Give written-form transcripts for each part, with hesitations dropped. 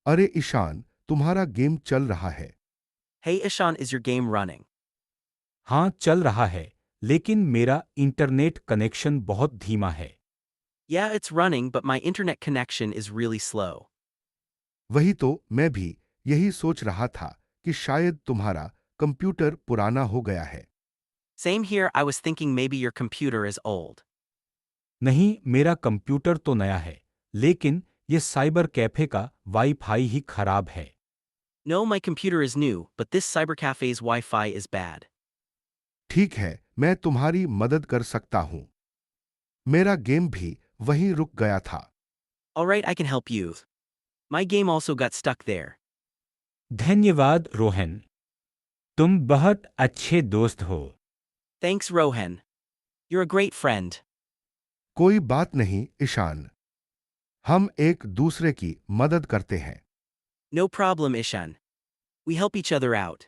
अरे ईशान, तुम्हारा गेम चल रहा है। Hey Ishan, is your game running? हाँ, चल रहा है, लेकिन मेरा इंटरनेट कनेक्शन बहुत धीमा है। Yeah, it's running, but my internet connection is really slow. वही तो मैं भी यही सोच रहा था कि शायद तुम्हारा कंप्यूटर पुराना हो गया है। Same here, I was thinking maybe your computer is old. नहीं, मेरा कंप्यूटर तो नया है, लेकिन ये साइबर कैफे का वाईफाई ही खराब है। No, my computer is new, but this cybercafe's Wi-Fi is bad. ठीक है, मैं तुम्हारी मदद कर सकता हूँ। मेरा गेम भी वहीं रुक गया था। Alright, I can help you. My game also got stuck there. धन्यवाद रोहन, तुम बहुत अच्छे दोस्त हो। Thanks, Rohan. You're a great friend. कोई बात नहीं ईशान, हम एक दूसरे की मदद करते हैं। No problem, Ishan. We help each other out.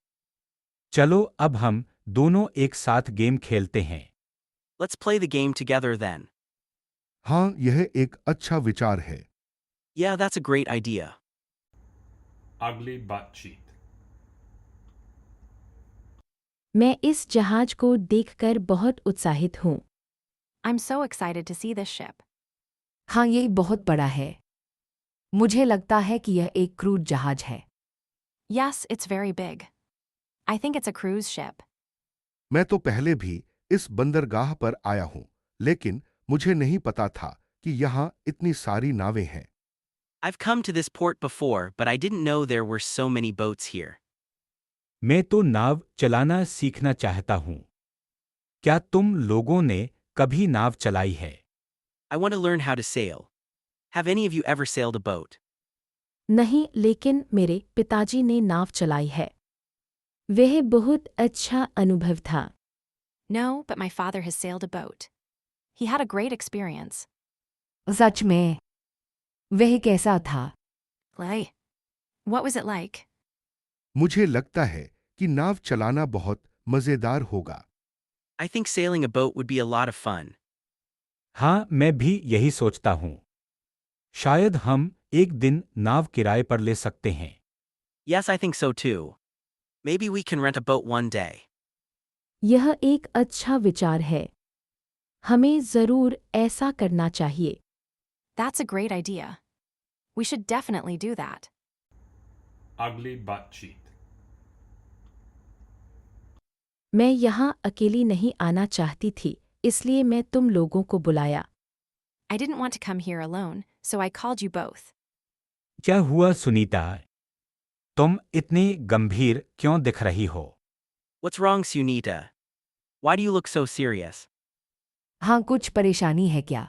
चलो अब हम दोनों एक साथ गेम खेलते हैं। Let's play the game together then. हाँ, यह एक अच्छा विचार है। Yeah, that's a great idea. अगली बातचीत। मैं इस जहाज को देखकर बहुत उत्साहित हूँ। I'm so excited to see this ship. हाँ, ये बहुत बड़ा है। मुझे लगता है कि यह एक क्रूज जहाज है। Yes, it's very big. I think it's a cruise ship. मैं तो पहले भी इस बंदरगाह पर आया हूँ, लेकिन मुझे नहीं पता था कि यहाँ इतनी सारी नावें हैं। I've come to this port before, but I didn't know there were so many boats here. मैं तो नाव चलाना सीखना चाहता हूँ। क्या तुम लोगों ने कभी नाव चलाई है? I want to learn how to sail. Have any of you ever sailed a boat? नहीं, लेकिन मेरे पिताजी ने नाव चलाई है। वह बहुत अच्छा अनुभव था। No, but my father has sailed a boat. He had a great experience. सच में? वह कैसा था? Lay. What was it like? मुझे लगता है कि नाव चलाना बहुत मजेदार होगा। I think sailing a boat would be a lot of fun. हाँ, मैं भी यही सोचता हूँ। शायद हम एक दिन नाव किराए पर ले सकते हैं। Yes, I think so too. Maybe we can rent a boat one day. यह एक अच्छा विचार है। हमें जरूर ऐसा करना चाहिए। That's a great idea. We should definitely do that. अगली बातचीत। मैं यहाँ अकेली नहीं आना चाहती थी, इसलिए मैं तुम लोगों को बुलाया। I didn't want to come here alone, so I called you both. क्या हुआ सुनीता? तुम इतनी गंभीर क्यों दिख रही हो? What's wrong, Sunita? Why do you look so serious? हाँ, कुछ परेशानी है क्या?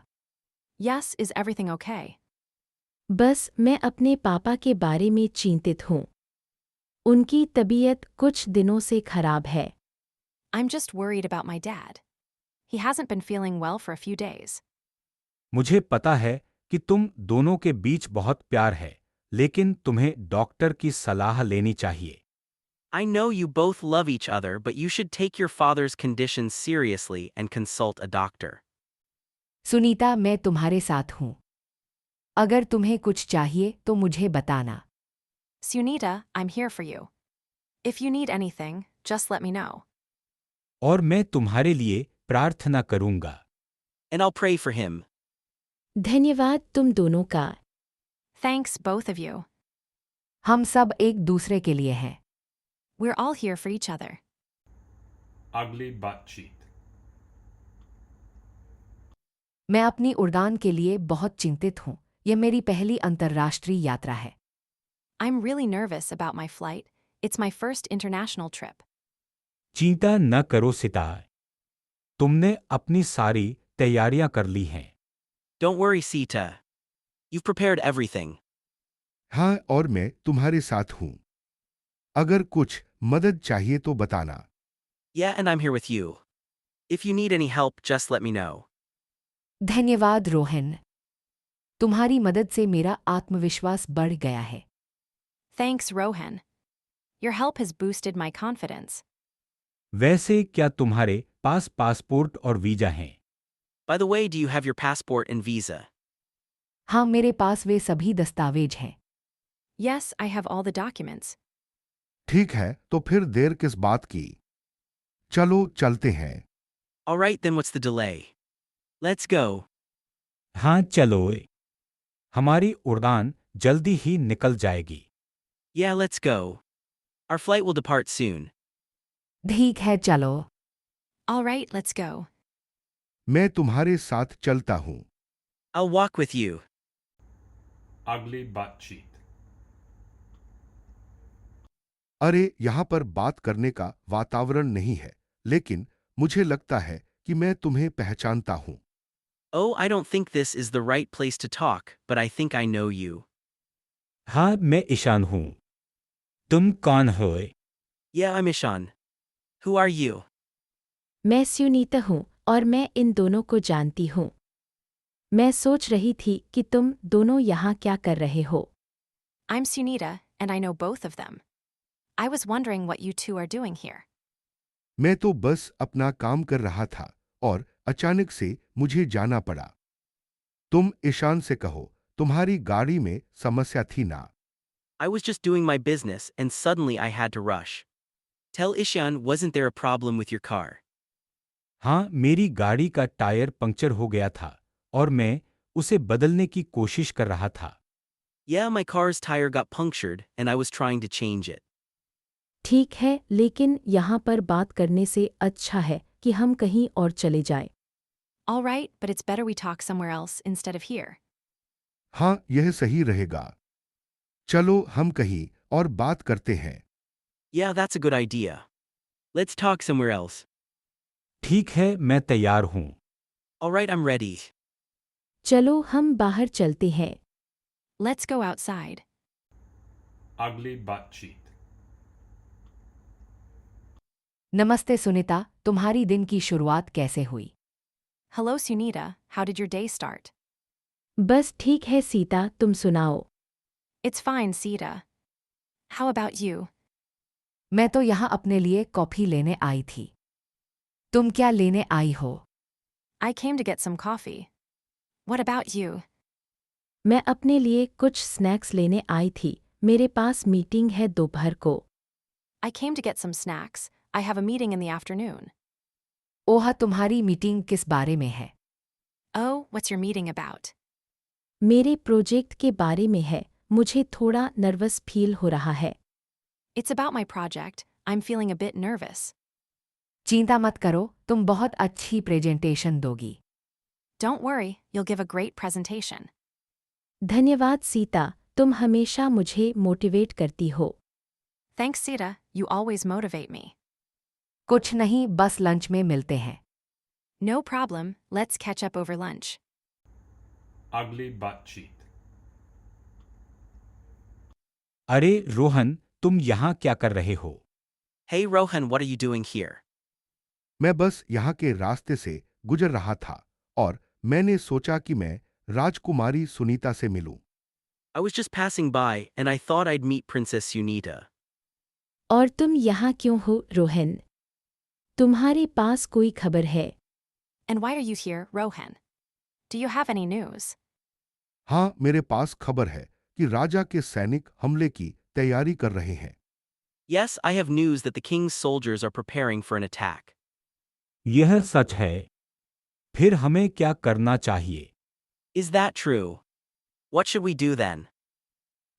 Yes, is everything okay? बस मैं अपने पापा के बारे में चिंतित हूँ। उनकी तबीयत कुछ दिनों से खराब है। I'm just worried about my dad. He hasn't been feeling well for a few days. मुझे पता है कि तुम दोनों के बीच बहुत प्यार है, लेकिन तुम्हें डॉक्टर की सलाह लेनी चाहिए। I know you both love each other, but you should take your father's condition seriously and consult a doctor. Sunita, मैं तुम्हारे साथ हूँ। अगर तुम्हें कुछ चाहिए तो मुझे बताना। Sunita, I'm here for you. If you need anything, just let me know. और मैं तुम्हारे लिए प्रार्थना करूंगा। And I'll pray for him. धन्यवाद तुम दोनों का। Thanks, both of you. हम सब एक दूसरे के लिए हैं। We're all here for each other. अगली बातचीत। मैं अपनी उड़ान के लिए बहुत चिंतित हूँ। यह मेरी पहली अंतर्राष्ट्रीय यात्रा है। I'm really nervous about my flight. It's my first international trip. चिंता न करो सितार। तुमने अपनी सारी तैयारियां कर ली हैं। Don't worry, Sita. You've prepared everything. हाँ, और मैं तुम्हारे साथ हूँ। अगर कुछ मदद चाहिए तो बताना। Yeah, and I'm here with you. If you need any help, just let me know. धन्यवाद रोहन। तुम्हारी मदद से मेरा आत्मविश्वास बढ़ गया है। Thanks, Rohan. Your help has boosted my confidence. वैसे क्या तुम्हारे पास पासपोर्ट और वीजा हैं? By the way, do you have your passport and visa? हाँ, मेरे पास वे सभी दस्तावेज हैं। Yes, I have all the documents. ठीक है, तो फिर देर किस बात की? चलो चलते हैं। Alright, then what's the delay? Let's go. हाँ चलो, हमारी उड़ान जल्दी ही निकल जाएगी। Yeah, let's go. Our flight will depart soon. ठीक है चलो। All right, let's go. मैं तुम्हारे साथ चलता हूं। I'll walk with you. Ugly बातचीत। अरे, यहाँ पर बात करने का वातावरण नहीं है, लेकिन मुझे लगता है कि मैं तुम्हें पहचानता हूं। Oh, I don't think this is the right place to talk, but I think I know you. हाँ, मैं ईशान हूँ। तुम कौन हो? Yeah, I'm Ishan. Who are you? मैं सुनीता हूँ और मैं इन दोनों को जानती हूँ। मैं सोच रही थी कि तुम दोनों यहाँ क्या कर रहे हो। I'm Sunita, and I know both of them. I was wondering what you two are doing here. मैं तो बस अपना काम कर रहा था और अचानक से मुझे जाना पड़ा। तुम ईशान से कहो, तुम्हारी गाड़ी में समस्या थी ना? I was just doing my business and suddenly I had to rush. Tell Ishan, wasn't there a problem with your car? हाँ, मेरी गाड़ी का टायर पंक्चर हो गया था और मैं उसे बदलने की कोशिश कर रहा था। Yeah, my car's tire got punctured and I was trying to change it. ठीक है, लेकिन यहाँ पर बात करने से अच्छा है कि हम कहीं और चले जाएं। All right, but it's better we talk somewhere else instead of here. हाँ, यह सही रहेगा। चलो हम कहीं और बात करते हैं। Yeah, that's a good idea. Let's talk somewhere else. ठीक है, मैं तैयार हूँ। Alright, I'm ready. चलो हम बाहर चलते हैं। Let's go outside. Ugly बातचीत। नमस्ते सुनीता, तुम्हारी दिन की शुरुआत कैसे हुई? Hello, Sunita. How did your day start? बस ठीक है सीता, तुम सुनाओ। It's fine, Sita. How about you? मैं तो यहाँ अपने लिए कॉफी लेने आई थी। तुम क्या लेने आई हो? I came to get some coffee. What about you? मैं अपने लिए कुछ स्नैक्स लेने आई थी। मेरे पास मीटिंग है दोपहर को। I came to get some snacks. I have a meeting in the afternoon. ओह, तुम्हारी मीटिंग किस बारे में है? Oh, what's your meeting about? मेरे प्रोजेक्ट के बारे में है। मुझे थोड़ा नर्वस फील हो रहा है। It's about my project. I'm feeling a bit nervous. चिंता मत करो, तुम बहुत अच्छी प्रेजेंटेशन दोगी। Don't worry, you'll give a great presentation. धन्यवाद सीता, तुम हमेशा मुझे मोटिवेट करती हो। Thanks, Sita. You always motivate me. कुछ नहीं, बस लंच में मिलते हैं। No problem. Let's catch up over lunch. Ugly बातचीत। अरे रोहन, तुम यहाँ क्या कर रहे हो? Hey Rohan, what are you doing here? मैं बस यहाँ के रास्ते से गुजर रहा था और मैंने सोचा कि मैं राजकुमारी सुनीता से मिलूं। I was just passing by and I thought I'd meet Princess Sunita. और तुम यहाँ क्यों हो, रोहन? तुम्हारे पास कोई खबर है? And why are you here, Rohan? Do you have any news? हाँ, मेरे पास खबर है कि राजा के सैनिक हमले की तैयारी कर रहे हैं। Yes, I have news that the king's soldiers are preparing for an attack. यह सच है। फिर हमें क्या करना चाहिए? Is that true? What should we do then?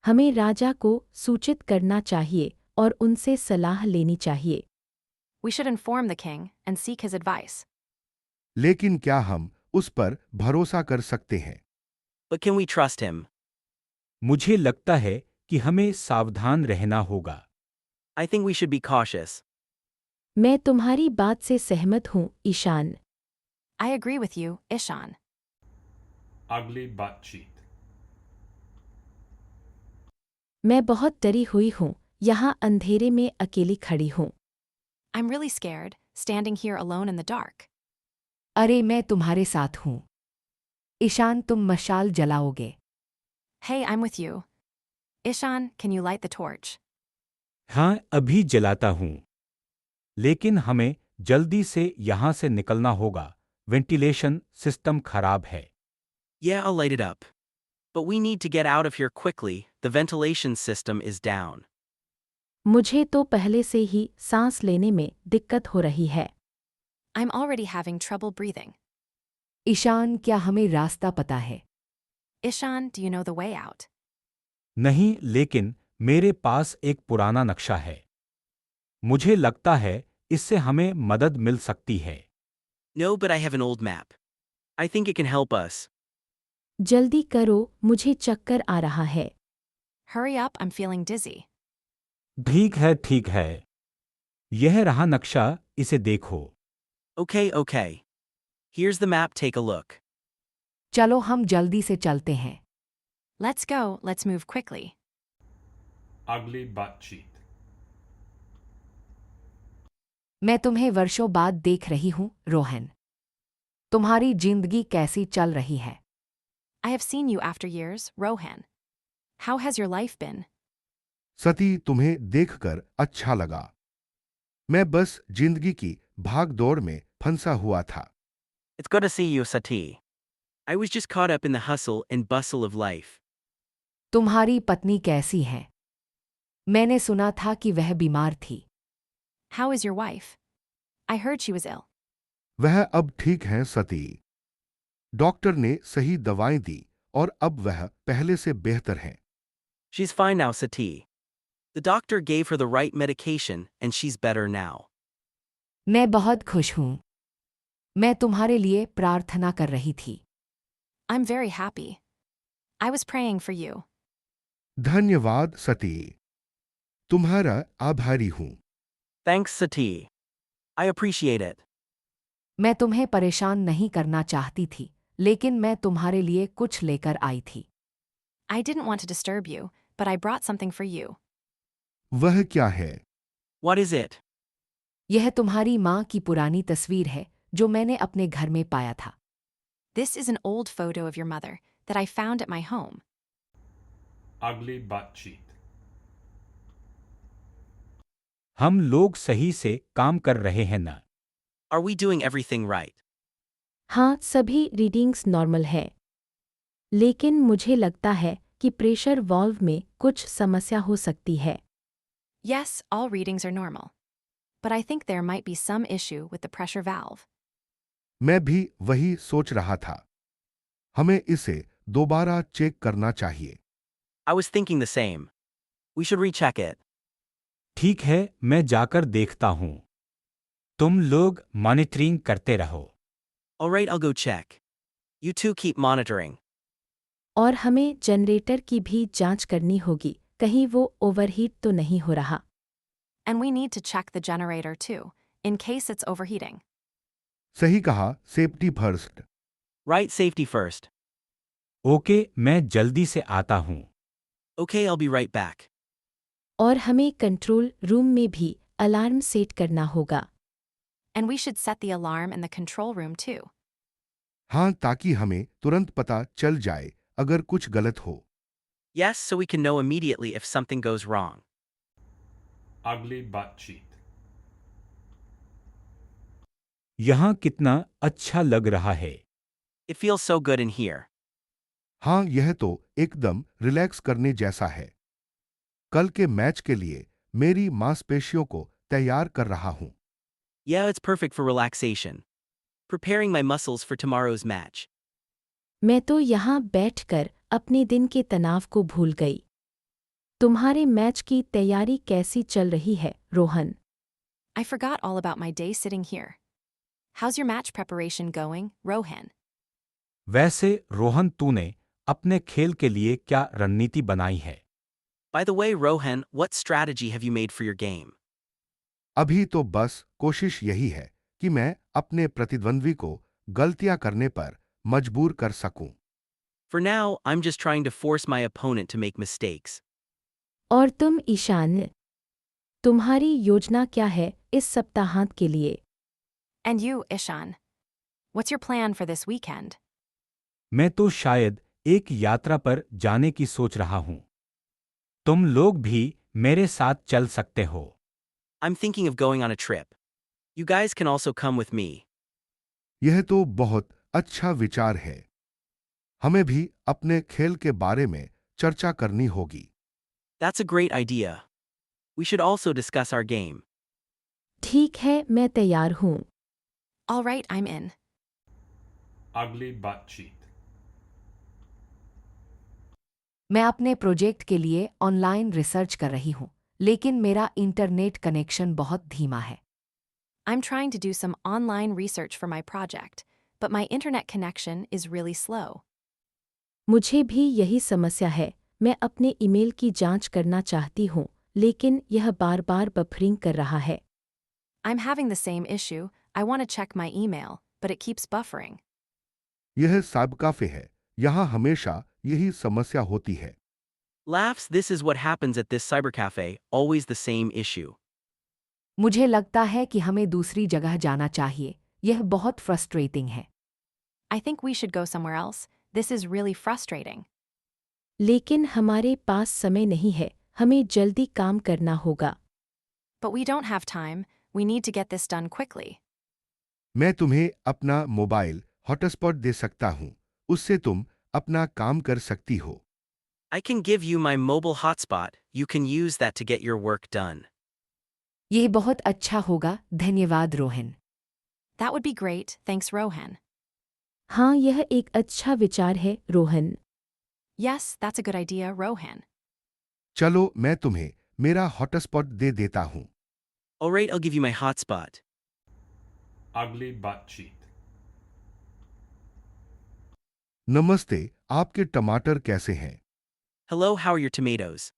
हमें राजा को सूचित करना चाहिए और उनसे सलाह लेनी चाहिए। We should inform the king and seek his advice. लेकिन क्या हम उस पर भरोसा कर सकते हैं? But can we trust him? मुझे लगता है कि हमें सावधान रहना होगा। I think we should be cautious. मैं तुम्हारी बात से सहमत हूँ, Ishan. I agree with you, Ishan. Ugly बातचीत। मैं बहुत डरी हुई हूँ, यहाँ अंधेरे में अकेली खड़ी हूँ। I'm really scared, standing here alone in the dark. अरे मैं तुम्हारे साथ हूँ। ईशान, तुम मशाल जलाओगे? Hey, I'm with you. Ishan, can you light the torch? हाँ, अभी जलाता हूँ। लेकिन हमें जल्दी से यहाँ से निकलना होगा। वेंटिलेशन सिस्टम खराब है। Yeah, I'll light it up. But we need to get out of here quickly, the ventilation system is down. मुझे तो पहले से ही सांस लेने में दिक्कत हो रही है। I'm already having trouble breathing. Ishan, क्या हमें रास्ता पता है? Ishan, do you know the way out? नहीं, लेकिन मेरे पास एक पुराना नक्शा है। मुझे लगता है इससे हमें मदद मिल सकती है। No, but I have an old map. I think it can help us. जल्दी करो, मुझे चक्कर आ रहा है। Hurry up, I'm feeling dizzy. ठीक है, ठीक है। यह रहा नक्शा, इसे देखो। Okay, okay. Here's the map, take a look. चलो हम जल्दी से चलते हैं। Let's go, let's move quickly. Ugly butt cheek. मैं तुम्हें वर्षों बाद देख रही हूँ, रोहन। तुम्हारी जिंदगी कैसी चल रही है? I have seen you after years, Rohan. How has your life been? सती, तुम्हें देखकर अच्छा लगा। मैं बस जिंदगी की भाग दौड़ में फंसा हुआ था। It's good to see you, Sati. I was just caught up in the hustle and bustle of life. तुम्हारी पत्नी कैसी है? मैंने सुना था कि वह बीमार थी। How is your wife? I heard she was ill. वह अब ठीक हैं सती। डॉक्टर ने सही दवाएं दी और अब वह पहले से बेहतर हैं। She's fine now, Sati. The doctor gave her the right medication and she's better now. मैं बहुत खुश हूँ। मैं तुम्हारे लिए प्रार्थना कर रही थी। I'm very happy. I was praying for you. धन्यवाद सती। तुम्हारा आभारी हूँ। Thanks, Sati. I appreciate it. मैं तुम्हें परेशान नहीं करना चाहती थी, लेकिन मैं तुम्हारे लिए कुछ लेकर आई थी। I didn't want to disturb you, but I brought something for you. वह क्या है? What is it? यह तुम्हारी माँ की पुरानी तस्वीर है जो मैंने अपने घर में पाया था। This is an old photo of your mother that I found at my home. Ugly butt cheek. हम लोग सही से काम कर रहे हैं ना? Are we doing everything right? हाँ, सभी रीडिंग्स नॉर्मल है। लेकिन मुझे लगता है कि प्रेशर वाल्व में कुछ समस्या हो सकती है। Yes, all readings are normal. But I think there might be some issue with the pressure valve. मैं भी वही सोच रहा था। हमें इसे दोबारा चेक करना चाहिए। I was thinking the same. We should recheck it. ठीक है, मैं जाकर देखता हूँ। तुम लोग मॉनिटरिंग करते रहो। Alright, I'll go check. You two keep monitoring. और हमें जनरेटर की भी जांच करनी होगी, कहीं वो ओवरहीट तो नहीं हो रहा। And we need to check the generator too, in case it's overheating. सही कहा, safety first. Right, safety first. Okay, मैं जल्दी से आता हूँ। Okay, I'll be right back. और हमें कंट्रोल रूम में भी अलार्म सेट करना होगा। And we should set the alarm in the control room too. हाँ, ताकि हमें तुरंत पता चल जाए अगर कुछ गलत हो। Yes, so we can know immediately if something goes wrong. Ugly butt cheek. यहाँ कितना अच्छा लग रहा है। It feels so good in here. हाँ, यह तो एकदम रिलैक्स करने जैसा है। कल के मैच के लिए मेरी मांसपेशियों को तैयार कर रहा हूँ। Yeah, it's perfect for relaxation. Preparing my muscles for tomorrow's match. मैं तो यहाँ बैठकर अपने दिन के तनाव को भूल गई। तुम्हारे मैच की तैयारी कैसी चल रही है, Rohan? I forgot all about my day sitting here. How's your match preparation going, Rohan? वैसे रोहन, तूने अपने खेल के लिए क्या रणनीति बनाई है? By the way, Rohan, what strategy have you made for your game? अभी तो बस कोशिश यही है कि मैं अपने प्रतिद्वंद्वी को गलतियां करने पर मजबूर कर सकूं। For now, I'm just trying to force my opponent to make mistakes. और तुम, ईशान? तुम्हारी योजना क्या है इस सप्ताहांत के लिए? And you, Ishan? What's your plan for this weekend? मैं तो शायद एक यात्रा पर जाने की सोच रहा हूँ। तुम लोग भी मेरे साथ चल सकते हो। I'm thinking of going on a trip. You guys can also come with me. यह तो बहुत अच्छा विचार है। हमें भी अपने खेल के बारे में चर्चा करनी होगी। That's a great idea. We should also discuss our game. ठीक है, मैं तैयार हूँ। All right, I'm in. Ugly butt cheek. मैं अपने प्रोजेक्ट के लिए ऑनलाइन रिसर्च कर रही हूँ, लेकिन मेरा इंटरनेट कनेक्शन बहुत धीमा है। I'm trying to do some online research for my project, but my internet connection is really slow. मुझे भी यही समस्या है। मैं अपने ईमेल की जांच करना चाहती हूँ, लेकिन यह बार-बार बफरिंग कर रहा है। I'm having the same issue. I want to check my email, but it keeps buffering. यह साइबरकैफे है। यहाँ हमेशा यही समस्या होती है। Laughs, this is what happens at this cyber cafe, always the same issue. मुझे लगता है कि हमें दूसरी जगह जाना चाहिए। यह बहुत फ्रस्ट्रेटिंग है। I think we should go somewhere else. This is really frustrating. लेकिन हमारे पास समय नहीं है, हमें जल्दी काम करना होगा। But we don't have time. We need to get this done quickly. मैं तुम्हें अपना मोबाइल हॉटस्पॉट दे सकता हूँ। उससे तुम अपना काम कर सकती हो। I can give you my mobile hotspot. You can use that to get your work done. यह बहुत अच्छा होगा, धन्यवाद Rohan. That would be great. Thanks, Rohan. हाँ, यह एक अच्छा विचार है, Rohan. Yes, that's a good idea, Rohan. चलो मैं तुम्हें मेरा हॉटस्पॉट दे देता हूँ। Alright, I'll give you my hotspot. Ugly butt cheek. नमस्ते, आपके टमाटर कैसे हैं? Hello, how are your tomatoes?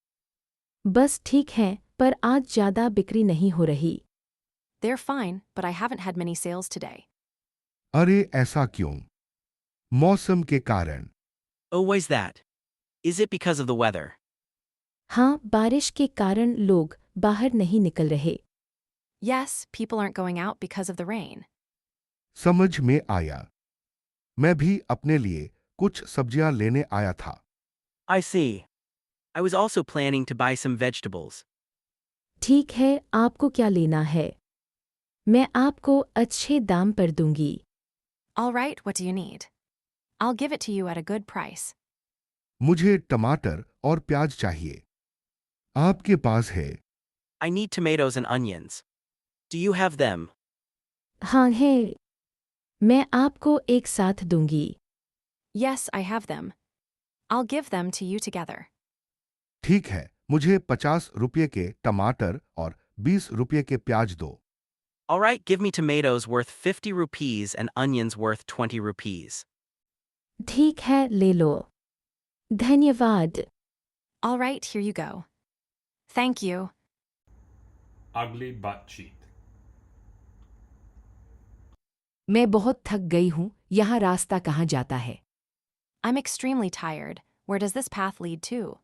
बस ठीक है, पर आज ज़्यादा बिक्री नहीं हो रही। They're fine, but I haven't had many sales today. अरे ऐसा क्यों? मौसम के कारण। Oh, why's that? Is it because of the weather? हाँ, बारिश के कारण लोग बाहर नहीं निकल रहे। Yes, people aren't going out because of the rain. समझ में आया। मैं भी अपने लिए कुछ सब्जियां लेने आया था। I see. I was also planning to buy some vegetables. ठीक है, आपको क्या लेना है? मैं आपको अच्छे दाम पर दूंगी। All right, what do you need? I'll give it to you at a good price. मुझे टमाटर और प्याज चाहिए। आपके पास है? I need tomatoes and onions. Do you have them? हाँ है। मैं आपको एक साथ दूंगी। Yes, I have them. I'll give them to you together. ठीक है, मुझे 50 रुपये के टमाटर और 20 रुपये के प्याज दो। Alright, give me tomatoes worth 50 rupees and onions worth 20 rupees. ठीक है, ले लो। धन्यवाद। All right, here you go. Thank you. Ugly butt cheek. मैं बहुत थक गई हूँ। यहाँ रास्ता कहाँ जाता है? I'm extremely tired. Where does this path lead to?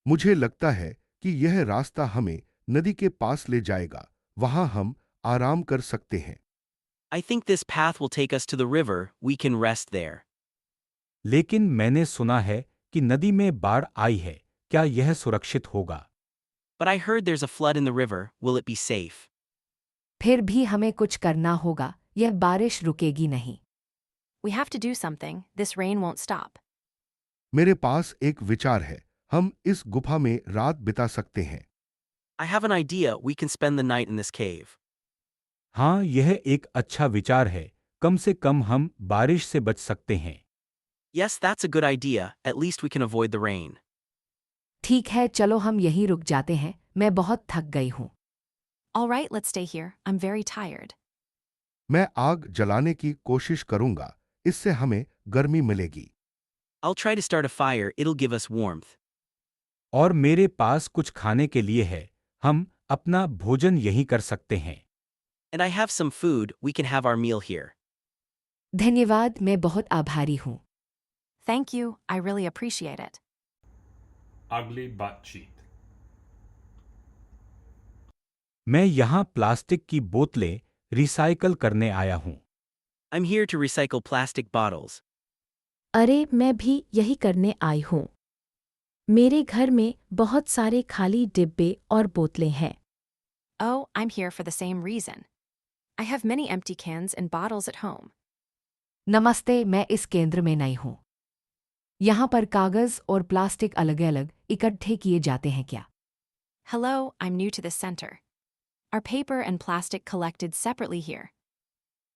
मुझे लगता है कि यह रास्ता हमें नदी के पास ले जाएगा। वहां हम आराम कर सकते हैं। I think this path will take us to the river. We can rest there. लेकिन मैंने सुना है कि नदी में बाढ़ आई है। क्या यह सुरक्षित होगा? But I heard there's a flood in the river. Will it be safe? फिर भी हमें कुछ करना होगा। यह बारिश रुकेगी नहीं। We have to do something. This rain won't stop. मेरे पास एक विचार है। हम इस गुफा में रात बिता सकते हैं। I have an idea. We can spend the night in this cave. हाँ, यह एक अच्छा विचार है। कम से कम हम बारिश से बच सकते हैं। Yes, that's a good idea. At least we can avoid the rain. ठीक है, चलो हम यहीं रुक जाते हैं। मैं बहुत थक गई हूँ। All right, let's stay here. I'm very tired. मैं आग जलाने की कोशिश करूंगा। इससे हमें गर्मी मिलेगी। I'll try to start a fire. It'll give us warmth. और मेरे पास कुछ खाने के लिए है। हम अपना भोजन यहीं कर सकते हैं। And I have some food. We can have our meal here. धन्यवाद, मैं बहुत आभारी हूँ। Thank you. I really appreciate it. Ugly butt cheek. मैं यहाँ प्लास्टिक की बोतलें रिसाइकल करने आया हूँ। I'm here to recycle plastic bottles. अरे, मैं भी यही करने आई हूँ। मेरे घर में बहुत सारे खाली डिब्बे और बोतलें हैं। Oh, I'm here for the same reason. I have many empty cans and bottles at home. नमस्ते, मैं इस केंद्र में नई हूँ। यहाँ पर कागज और प्लास्टिक अलग अलग इकट्ठे किए जाते हैं क्या? Hello, I'm new to this center. Are paper and plastic collected separately here?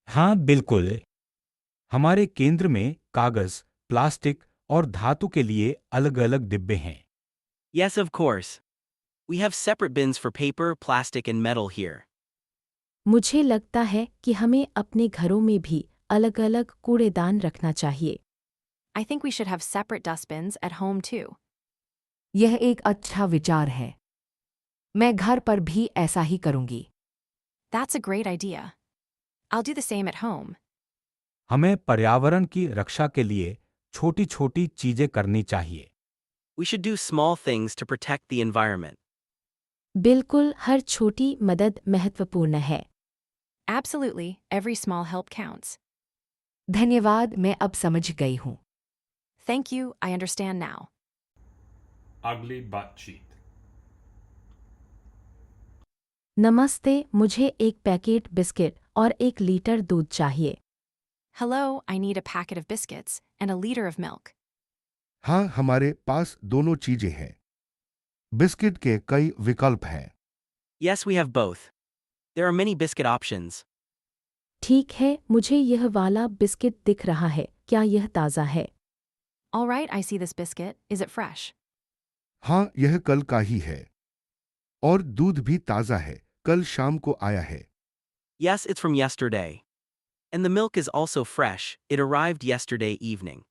हाँ बिल्कुल। हमारे केंद्र में कागज, प्लास्टिक और धातु के लिए अलग-अलग डिब्बे हैं। Yes, of course. We have separate bins for paper, plastic, and metal here. मुझे लगता है कि हमें अपने घरों में भी अलग-अलग कूड़ेदान रखना चाहिए। I think we should have separate dustbins at home too. यह एक अच्छा विचार है। मैं घर पर भी ऐसा ही करूंगी। That's a great idea. I'll do the same at home. हमें पर्यावरण की रक्षा के लिए छोटी-छोटी चीजें करनी चाहिए। We should do small things to protect the environment. बिल्कुल, हर छोटी मदद महत्वपूर्ण है। Absolutely, every small help counts. धन्यवाद, मैं अब समझ गई हूँ। Thank you, I understand now. Ugly butt cheek. नमस्ते, मुझे एक पैकेट बिस्किट और 1 लीटर दूध चाहिए। Hello, I need a packet of biscuits and a liter of milk. हाँ, हमारे पास दोनों चीजें हैं। बिस्किट के कई विकल्प हैं। Yes, we have both. There are many biscuit options. ठीक है, मुझे यह वाला बिस्किट दिख रहा है। क्या यह ताज़ा है? All right, I see this biscuit. Is it fresh? हाँ, यह कल का ही है। और दूध भी ताज़ा है, कल शाम को आया है। Yes, it's from yesterday. And the milk is also fresh, it arrived yesterday evening.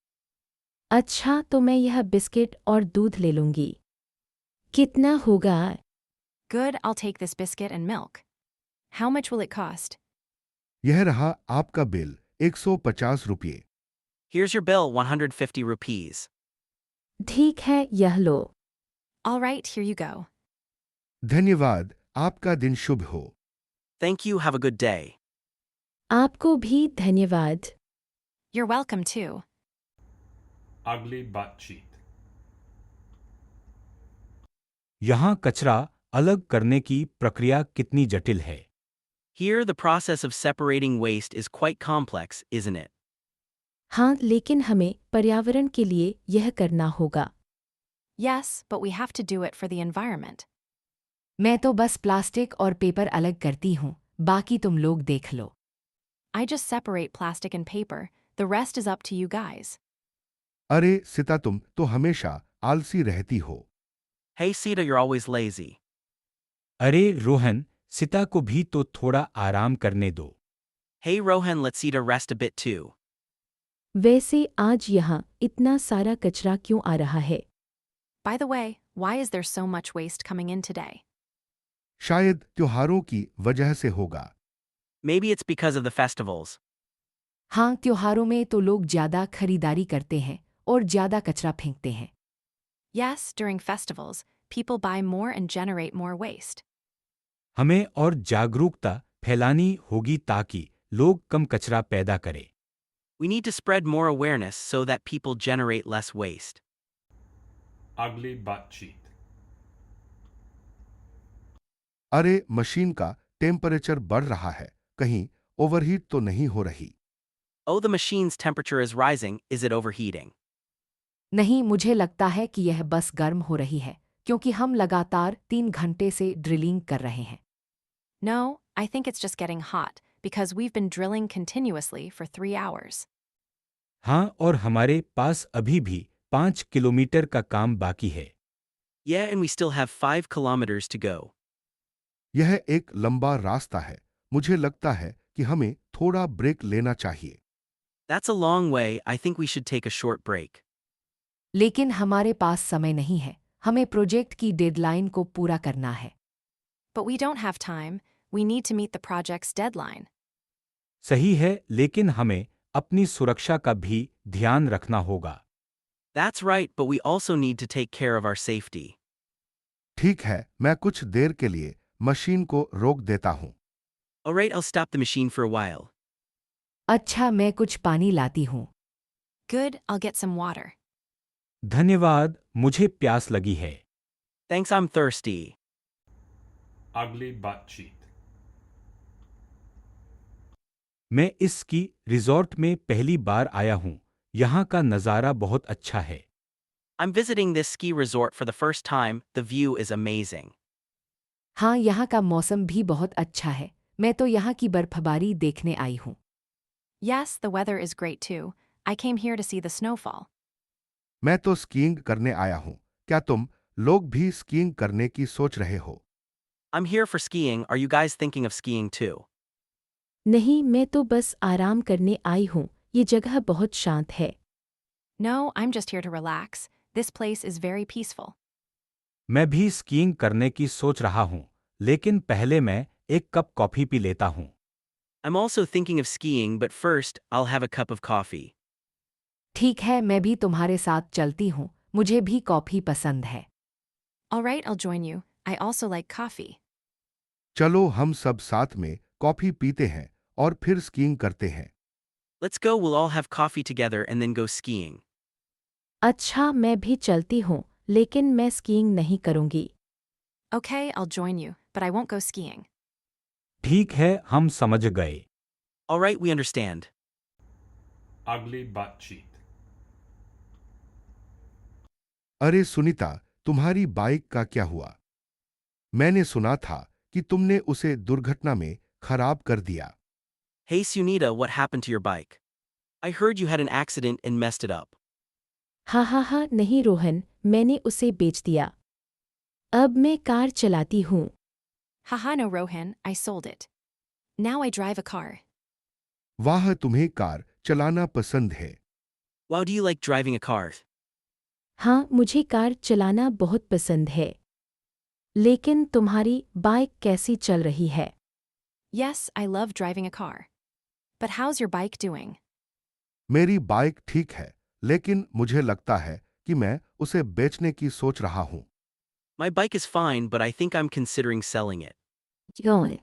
अच्छा, तो मैं यह बिस्किट और दूध ले लूंगी। कितना होगा? Good, I'll take this biscuit and milk. How much will it cost? यह रहा आपका बिल, 150 रुपये। Here's your bill, 150 rupees. ठीक है, यह लो। All right, here you go. धन्यवाद, आपका दिन शुभ हो। Thank you, have a good day. आपको भी धन्यवाद। You're welcome too. Ugly butt cheek. यहाँ कचरा अलग करने की प्रक्रिया कितनी जटिल है। Here, the process of separating waste is quite complex, isn't it? हाँ, लेकिन हमें पर्यावरण के लिए यह करना होगा। Yes, but we have to do it for the environment. मैं तो बस प्लास्टिक और पेपर अलग करती हूँ, बाकी तुम लोग देख लो। I just separate plastic and paper. The rest is up to you guys. अरे सिता, तुम तो हमेशा आलसी रहती हो। Hey Sita, you're always lazy. अरे रोहन, सिता को भी तो थोड़ा आराम करने दो। Hey Rohan, let Sita rest a bit too. वैसे आज यहाँ इतना सारा कचरा क्यों आ रहा है? By the way, why is there so much waste coming in today? शायद त्योहारों की वजह से होगा। Maybe it's because of the festivals. हाँ, त्योहारों में तो लोग ज्यादा खरीदारी करते हैं और ज्यादा कचरा फेंकते हैं। Yes, during festivals, people buy more and generate more waste. हमें और जागरूकता फैलानी होगी ताकि लोग कम कचरा पैदा करें। We need to spread more awareness so that people generate less waste. Ugly butt cheek. अरे, मशीन का टेम्परेचर बढ़ रहा है, कहीं ओवरहीट तो नहीं हो रही? Oh, the machine's temperature is rising, is it overheating? नहीं, मुझे लगता है कि यह बस गर्म हो रही है, क्योंकि हम लगातार 3 घंटे से ड्रिलिंग कर रहे हैं। No, I think it's just getting hot because we've been drilling continuously for 3 hours. हाँ, और हमारे पास अभी भी 5 किलोमीटर का काम बाकी है। Yeah, and we still have 5 kilometers to go. यह एक लंबा रास्ता है। मुझे लगता है कि हमें थोड़ा ब्रेक लेना चाहिए। That's a long way, I think we should take a short break. लेकिन हमारे पास समय नहीं है, हमें प्रोजेक्ट की डेडलाइन को पूरा करना है। But we don't have time, we need to meet the project's deadline. सही है, लेकिन हमें अपनी सुरक्षा का भी ध्यान रखना होगा। That's right, but we also need to take care of our safety. ठीक है, मैं कुछ देर के लिए मशीन को रोक देता हूँ। Alright, I'll stop the machine for a while. अच्छा, मैं कुछ पानी लाती हूँ। Good, I'll get some water. धन्यवाद, मुझे प्यास लगी है। Thanks, I'm thirsty. Ugly butt cheek. मैं इस स्की रिजॉर्ट में पहली बार आया हूँ। यहाँ का नज़ारा बहुत अच्छा है। I'm visiting this ski resort for the first time. The view is amazing. हाँ, यहाँ का मौसम भी बहुत अच्छा है। मैं तो यहाँ की बर्फबारी देखने आई हूँ। Yes, the weather is great too. I came here to see the snowfall. मैं तो स्कीइंग करने आया हूं। क्या तुम लोग भी स्कीइंग करने की सोच रहे हो? I'm here for skiing. Are you guys thinking of skiing too? नहीं, मैं तो बस आराम करने आई हूँ। ये जगह बहुत शांत है। No, I'm just here to relax. This place is very peaceful. मैं भी स्कीइंग करने की सोच रहा हूँ, लेकिन पहले मैं एक कप कॉफ़ी पी लेता हूँ। I'm also thinking of skiing, but first, I'll have a cup of coffee. ठीक है, मैं भी तुम्हारे साथ चलती हूँ। मुझे भी कॉफ़ी पसंद है। Alright, I'll join you. I also like coffee. चलो हम सब साथ में कॉफी पीते हैं और फिर स्कीइंग करते हैं। Let's go, we'll all have coffee together and then go skiing. अच्छा, मैं भी चलती हूँ, लेकिन मैं स्कीइंग नहीं करूँगी। Okay, I'll join you, but I won't go skiing. ठीक है, हम समझ गए। Alright, we understand. Ugly butt cheek. अरे सुनीता, तुम्हारी बाइक का क्या हुआ? मैंने सुना था कि तुमने उसे दुर्घटना में खराब कर दिया। Hey Sunita, what happened to your bike? I heard you had an accident and messed it up. हाँ, नहीं रोहन, मैंने उसे बेच दिया। अब मैं कार चलाती हूँ। Haha, no, Rohan, I sold it. Now I drive a car. वाह, तुम्हें कार चलाना पसंद है। Wow, do you like driving a car? हाँ, मुझे कार चलाना बहुत पसंद है। लेकिन तुम्हारी बाइक कैसी चल रही है? Yes, I love driving a car. But how's your bike doing? मेरी बाइक ठीक है, लेकिन मुझे लगता है कि मैं उसे बेचने की सोच रहा हूँ। My bike is fine, but I think I'm considering selling it. क्यों?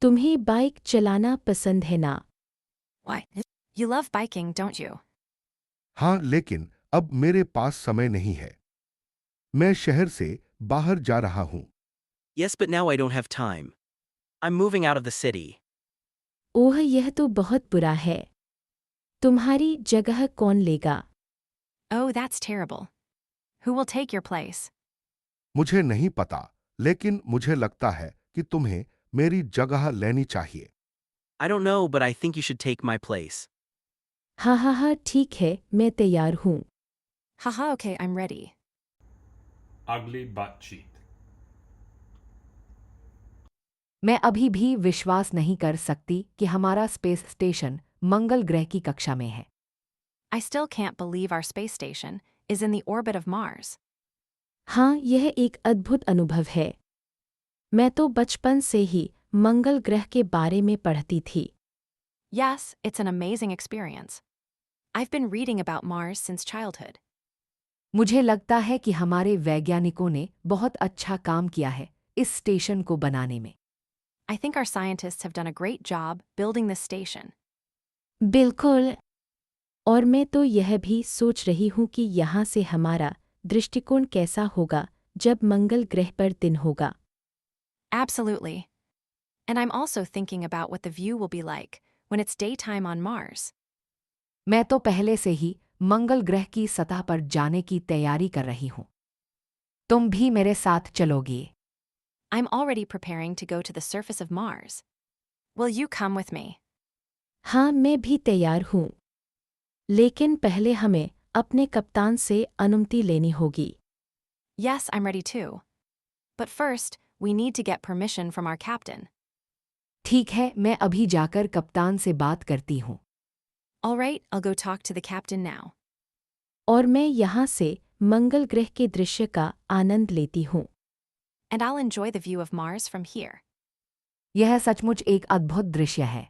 तुम्हें बाइक चलाना पसंद है ना? Why? You love biking, don't you? हाँ, लेकिन अब मेरे पास समय नहीं है। मैं शहर से बाहर जा रहा हूँ। Yes, but now I don't have time. I'm moving out of the city. ओह, यह तो बहुत बुरा है। तुम्हारी जगह कौन लेगा? Oh, that's terrible. Who will take your place? मुझे नहीं पता, लेकिन मुझे लगता है कि तुम्हें मेरी जगह लेनी चाहिए। I don't know, but I think you should take my place. हाँ, ठीक है, मैं तैयार हूँ। Haha, okay, I'm ready. Ugly butt cheek. मैं अभी भी विश्वास नहीं कर सकती कि हमारा स्पेस स्टेशन मंगल ग्रह की कक्षा में है। I still can't believe our space station is in the orbit of Mars. हाँ, यह एक अद्भुत अनुभव है। मैं तो बचपन से ही मंगल ग्रह के बारे में पढ़ती थी। Yes, it's an amazing experience. I've been reading about Mars since childhood. मुझे लगता है कि हमारे वैज्ञानिकों ने बहुत अच्छा काम किया है इस स्टेशन को बनाने में। I think our scientists have done a great job building this station. बिल्कुल। और मैं तो यह भी सोच रही हूँ कि यहाँ से हमारा दृष्टिकोण कैसा होगा जब मंगल ग्रह पर दिन होगा। Absolutely. And I'm also thinking about what the view will be like when it's daytime on Mars. मैं तो पहले से ही मंगल ग्रह की सतह पर जाने की तैयारी कर रही हूँ। तुम भी मेरे साथ चलोगी? I'm already preparing to go to the surface of Mars. Will you come with me? हाँ, मैं भी तैयार हूँ। लेकिन पहले हमें अपने कप्तान से अनुमति लेनी होगी। Yes, I'm ready too. But first, we need to get permission from our captain. ठीक है, मैं अभी जाकर कप्तान से बात करती हूँ। All right, I'll go talk to the captain now. और मैं यहाँ से मंगल ग्रह के दृश्य का आनंद लेती हूँ। And I'll enjoy the view of Mars from here. यह सचमुच एक अद्भुत दृश्य है।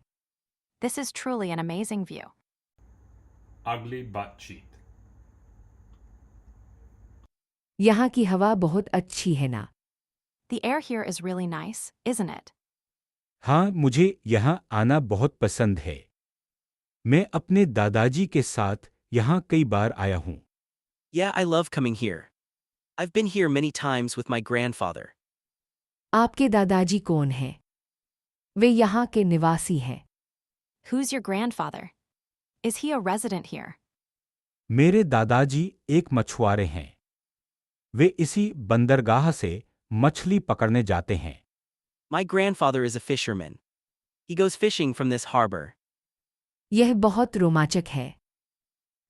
This is truly an amazing view. Ugly butt cheek. यहाँ की हवा बहुत अच्छी है ना? The air here is really nice, isn't it? हाँ, मुझे यहाँ आना बहुत पसंद है। मैं अपने दादाजी के साथ यहाँ कई बार आया हूँ। Yeah, I love coming here. I've been here many times with my grandfather. आपके दादाजी कौन हैं? वे यहाँ के निवासी हैं। Who's your grandfather? Is he a resident here? मेरे दादाजी एक मछुआरे हैं। वे इसी बंदरगाह से मछली पकड़ने जाते हैं। My grandfather is a fisherman. He goes fishing from this harbor. यह बहुत रोमांचक है।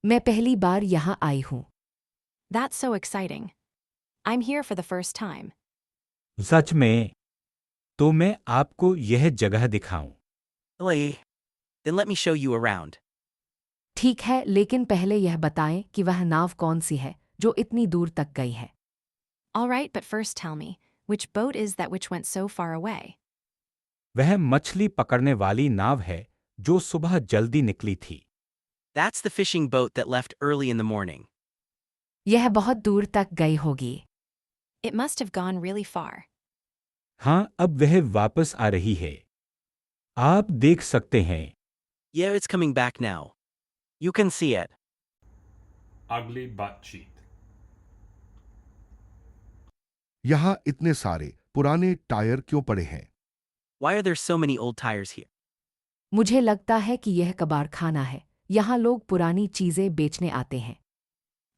मैं पहली बार यहाँ आई हूँ। That's so exciting. I'm here for the first time. सच में? तो मैं आपको यह जगह दिखाऊं। Really? Then let me show you around. ठीक है, लेकिन पहले यह बताएं कि वह नाव कौन सी है जो इतनी दूर तक गई है। All right, but first tell me, which boat is that which went so far away? वह मछली पकड़ने वाली नाव है जो सुबह जल्दी निकली थी। That's the fishing boat that left early in the morning. यह बहुत दूर तक गई होगी। It must have gone really far. हाँ, अब वह वापस आ रही है। आप देख सकते हैं। Yeah, it's coming back now. You can see it. Ugly butt cheek. यहाँ इतने सारे पुराने टायर क्यों पड़े हैं? Why are there so many old tires here? मुझे लगता है कि यह कबाड़खाना है। यहाँ लोग पुरानी चीजें बेचने आते हैं।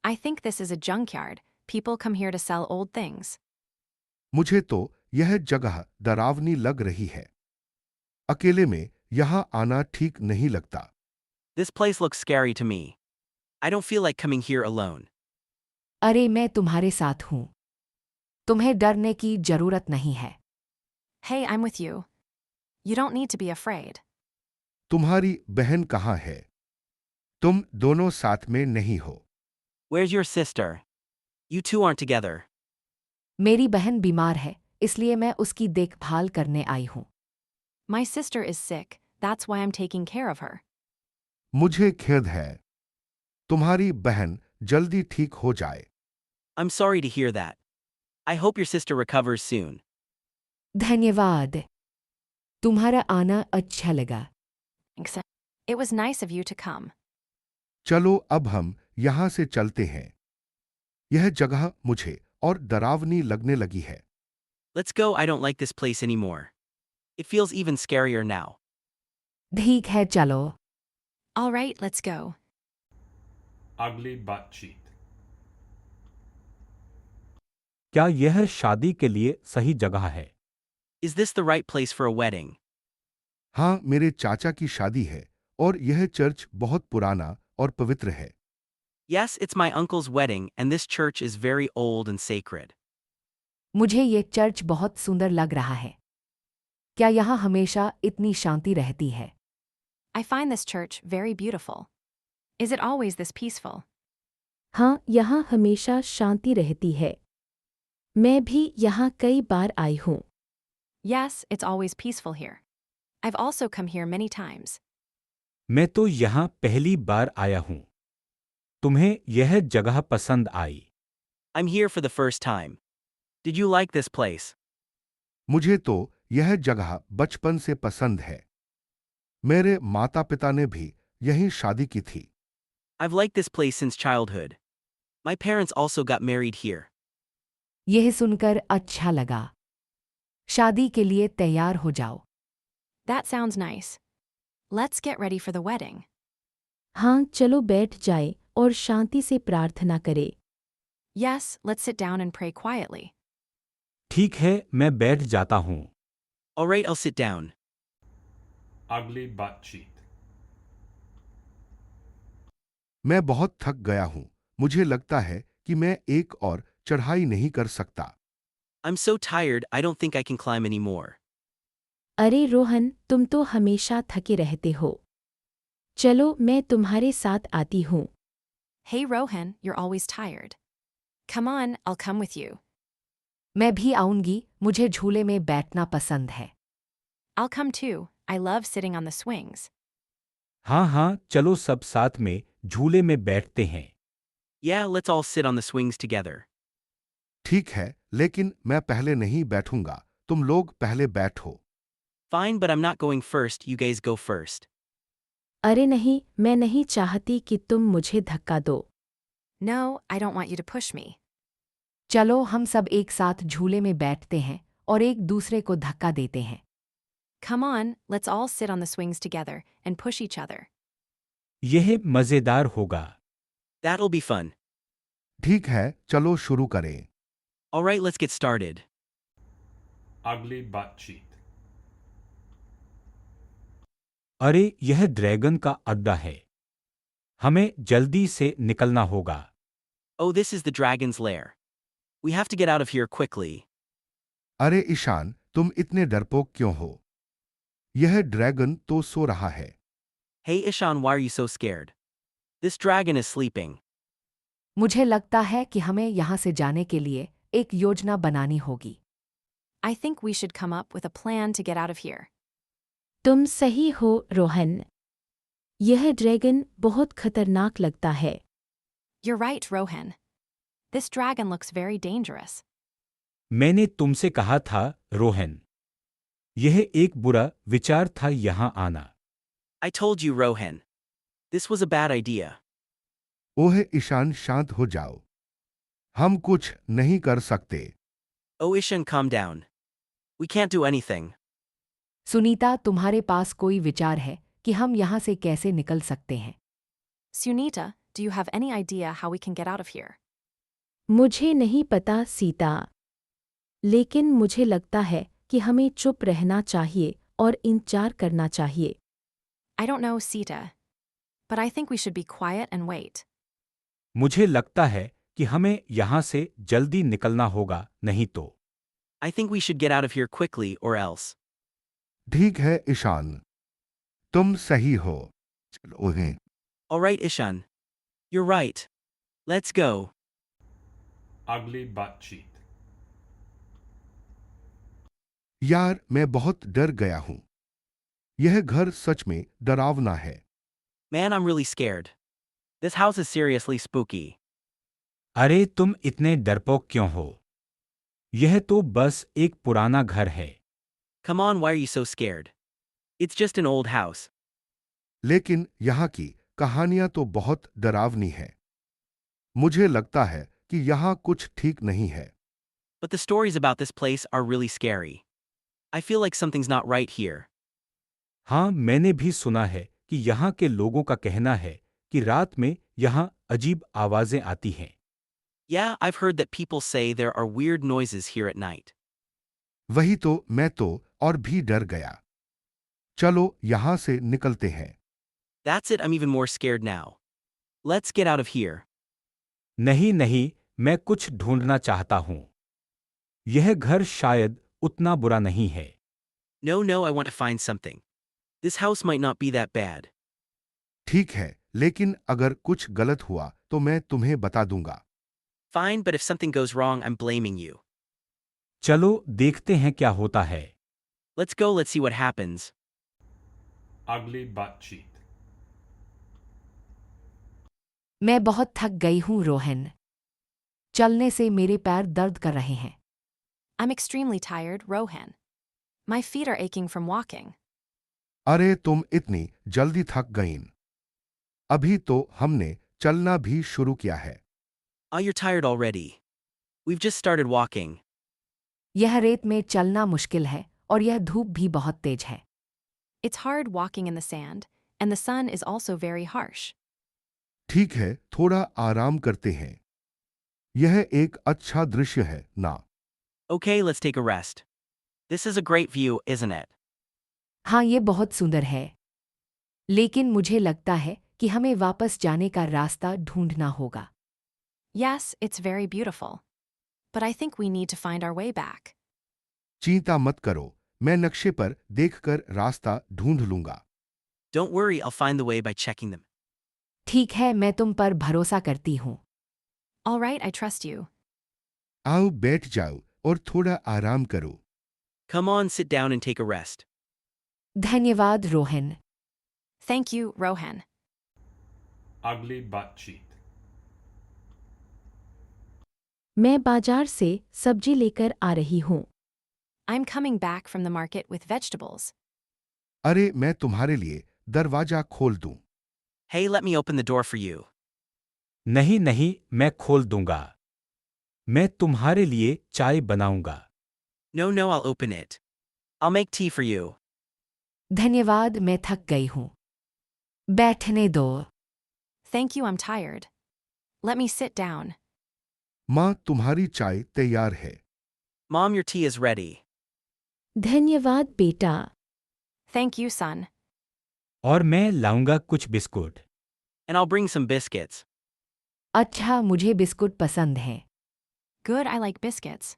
I think this is a junkyard. People come here to sell old things. मुझे तो यह जगह डरावनी लग रही है। अकेले में यहाँ आना ठीक नहीं लगता। This place looks scary to me. I don't feel like coming here alone. अरे, मैं तुम्हारे साथ हूँ। तुम्हें डरने की जरूरत नहीं है। Hey, I'm with you. You don't need to be afraid. तुम्हारी बहन कहाँ है? तुम दोनों साथ में नहीं हो। Where's your sister? You two aren't together. मेरी बहन बीमार है, इसलिए मैं उसकी देखभाल करने आई हूँ। My sister is sick. That's why I'm taking care of her. मुझे खेद है। तुम्हारी बहन जल्दी ठीक हो जाए। I'm sorry to hear that. I hope your sister recovers soon. धन्यवाद। तुम्हारा आना अच्छा लगा। Thanks. It was nice of you to come. चलो अब हम यहाँ से चलते हैं। यह जगह मुझे और डरावनी लगने लगी है। Let's go. I don't like this place anymore. It feels even scarier now. ठीक है, चलो। All right, let's go. Ugly butt cheek. क्या यह शादी के लिए सही जगह है? Is this the right place for a wedding? हाँ, मेरे चाचा की शादी है और यह चर्च बहुत पुराना और पवित्र है। Yes, it's my uncle's wedding, and this church is very old and sacred. मुझे ये चर्च बहुत सुंदर लग रहा है। क्या यहाँ हमेशा इतनी शांति रहती है? I find this church very beautiful. Is it always this peaceful? हाँ, यहाँ हमेशा शांति रहती है। मैं भी यहाँ कई बार आई हूँ। Yes, it's always peaceful here. I've also come here many times. मैं तो यहाँ पहली बार आया हूँ। तुम्हें यह जगह पसंद आई? I'm here for the first time. Did you like this place? मुझे तो यह जगह बचपन से पसंद है। मेरे माता पिता ने भी यहीं शादी की थी। I've liked this place since childhood. My parents also got married here. यह सुनकर अच्छा लगा। शादी के लिए तैयार हो जाओ। That sounds nice. Let's get ready for the wedding. हाँ, चलो बैठ जाए और शांति से प्रार्थना करें। Yes, let's sit down and pray quietly. ठीक है, मैं बैठ जाता हूँ। All right, I'll sit down. Ugly butt cheek. मैं बहुत थक गया हूँ। मुझे लगता है कि मैं एक और चढ़ाई नहीं कर सकता। I'm so tired, I don't think I can climb anymore. अरे रोहन, तुम तो हमेशा थके रहते हो। चलो, मैं तुम्हारे साथ आती हूँ। Hey Rohan, you're always tired. Come on, I'll come with you. मैं भी आऊंगी, मुझे झूले में बैठना पसंद है। I'll come too. I love sitting on the swings. हाँ हाँ, चलो सब साथ में झूले में बैठते हैं। Yeah, let's all sit on the swings together. ठीक है, लेकिन मैं पहले नहीं बैठूंगा। तुम लोग पहले बैठो। Fine, but I'm not going first, you guys go first. अरे नहीं, मैं नहीं चाहती कि तुम मुझे धक्का दो। No, I don't want you to push me. चलो हम सब एक साथ झूले में बैठते हैं और एक दूसरे को धक्का देते हैं। Come on, let's all sit on the swings together and push each other. यह मजेदार होगा। That'll be fun. ठीक है, चलो शुरू करें। Alright, let's get started. Ugly बातचीत। अरे यह ड्रैगन का अड्डा है। हमें जल्दी से निकलना होगा। Oh, this is the dragon's lair. We have to get out of here quickly. अरे ईशान, तुम इतने डरपोक क्यों हो? यह ड्रैगन तो सो रहा है। Hey Ishan, why are you so scared? This dragon is sleeping. मुझे लगता है कि हमें यहाँ से जाने के लिए एक योजना बनानी होगी। I think we should come up with a plan to get out of here. तुम सही हो रोहन। यह ड्रैगन बहुत खतरनाक लगता है। You're right, Rohan. This dragon looks very dangerous. मैंने तुमसे कहा था, रोहन। यह एक बुरा विचार था यहाँ आना। I told you, Rohan. This was a bad idea. ओह ईशान, शांत हो जाओ। हम कुछ नहीं कर सकते। Oh Ishan, calm down. We can't do anything. Sunita, तुम्हारे पास कोई विचार है कि हम यहाँ से कैसे निकल सकते हैं? Sunita, do you have any idea how we can get out of here? मुझे नहीं पता सीता, लेकिन मुझे लगता है कि हमें चुप रहना चाहिए और इंतजार करना चाहिए। I don't know, Sita. But I think we should be quiet and wait. मुझे लगता है कि हमें यहाँ से जल्दी निकलना होगा, नहीं तो। I think we should get out of here quickly or else. ठीक है ईशान, तुम सही हो। चलो हैं। Alright, Ishan. You're right. Let's go. Ugly बातचीत। यार, मैं बहुत डर गया हूं। यह घर सच में डरावना है। Man, I'm really scared. This house is seriously spooky. अरे तुम इतने डरपोक क्यों हो? यह तो बस एक पुराना घर है। Come on, why are you so scared? It's just an old house. लेकिन यहाँ की कहानियां तो बहुत डरावनी है। मुझे लगता है कि यहाँ कुछ ठीक नहीं है। But the stories about this place are really scary. I feel like something's not right here. हाँ, मैंने भी सुना है कि यहाँ के लोगों का कहना है कि रात में यहाँ अजीब आवाजें आती हैं। Yeah, I've heard that people say there are weird noises here at night. वही तो, मैं तो और भी डर गया। चलो यहाँ से निकलते हैं। That's it, I'm even more scared now. Let's get out of here. नहीं नहीं, मैं कुछ ढूंढना चाहता हूँ। यह घर शायद उतना बुरा नहीं है। No, I want to find something. This house might not be that bad. ठीक है, लेकिन अगर कुछ गलत हुआ तो मैं तुम्हें बता दूंगा। Fine, but if something goes wrong, I'm blaming you. चलो देखते हैं क्या होता है। Let's go, let's see what happens. Ugly बातचीत। मैं बहुत थक गई हूँ रोहन। चलने से मेरे पैर दर्द कर रहे हैं। I'm extremely tired, Rohan. My feet are aching from walking. अरे तुम इतनी जल्दी थक गईं। अभी तो हमने चलना भी शुरू किया है। Oh, you're tired already. We've just started walking. यह रेत में चलना मुश्किल है और यह धूप भी बहुत तेज है। It's hard walking in the sand, and the sun is also very harsh. ठीक है, थोड़ा आराम करते हैं। यह एक अच्छा दृश्य है ना? Okay, let's take a rest. This is a great view, isn't it? हाँ, ये बहुत सुंदर है। लेकिन मुझे लगता है कि हमें वापस जाने का रास्ता ढूंढना होगा। Yes, it's very beautiful. But I think we need to find our way back. चिंता मत करो, मैं नक्शे पर देखकर रास्ता ढूंढ लूंगा। Don't worry, I'll find the way by checking them. ठीक है, मैं तुम पर भरोसा करती हूँ। All right, I trust you. आओ बैठ जाओ और थोड़ा आराम करो। Come on, sit down and take a rest. धन्यवाद Rohan. Thank you, Rohan. Ugly बातचीत। मैं बाजार से सब्जी लेकर आ रही हूँ। I'm coming back from the market with vegetables. अरे मैं तुम्हारे लिए दरवाजा खोल दूं। Hey, let me open the door for you. नहीं नहीं, मैं खोल दूंगा। मैं तुम्हारे लिए चाय बनाऊंगा। No, I'll open it. I'll make tea for you. धन्यवाद, मैं थक गई हूँ। बैठने दो। Thank you, I'm tired. Let me sit down. माँ, तुम्हारी चाय तैयार है। Mom, your tea is ready. धन्यवाद बेटा। Thank you, son. और मैं लाऊंगा कुछ biscuit. And I'll bring some biscuits. अच्छा, मुझे बिस्कुट पसंद हैं। Good, I like biscuits.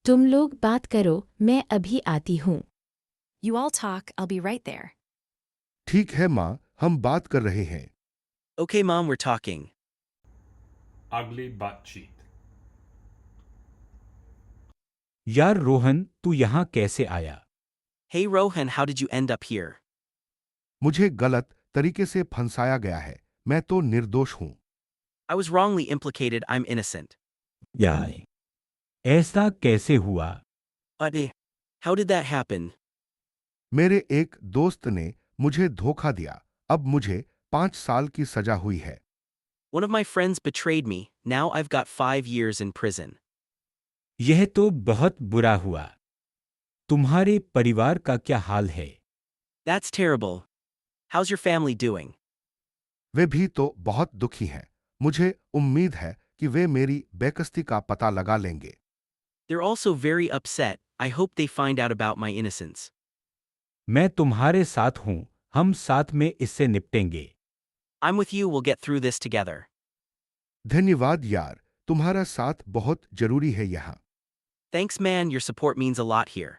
तुम लोग बात करो, मैं अभी आती हूँ। You all talk, I'll be right there. ठीक है माँ, हम बात कर रहे हैं। Okay, Mom, we're talking. Ugly butt cheat. यार रोहन, तू यहाँ कैसे आया? Hey, Rohan, how did you end up here? मुझे गलत तरीके से फंसाया गया है। मैं तो निर्दोष हूँ। I was wrongly implicated, I'm innocent. यार, ऐसा कैसे हुआ? Ade, how did that happen? मेरे एक दोस्त ने मुझे धोखा दिया। अब मुझे 5 साल की सजा हुई है। One of my friends betrayed me, now I've got 5 years in prison. यह तो बहुत बुरा हुआ। तुम्हारे परिवार का क्या हाल है? That's terrible. How's your family doing? वे भी तो बहुत दुखी हैं। मुझे उम्मीद है कि वे मेरी बेइज्जती का पता लगा लेंगे। They're also very upset, I hope they find out about my innocence. मैं तुम्हारे साथ हूँ, हम साथ में इससे निपटेंगे। I'm with you, we'll get through this together. धन्यवाद यार, तुम्हारा साथ बहुत जरूरी है यहाँ। Thanks, man, your support means a lot here.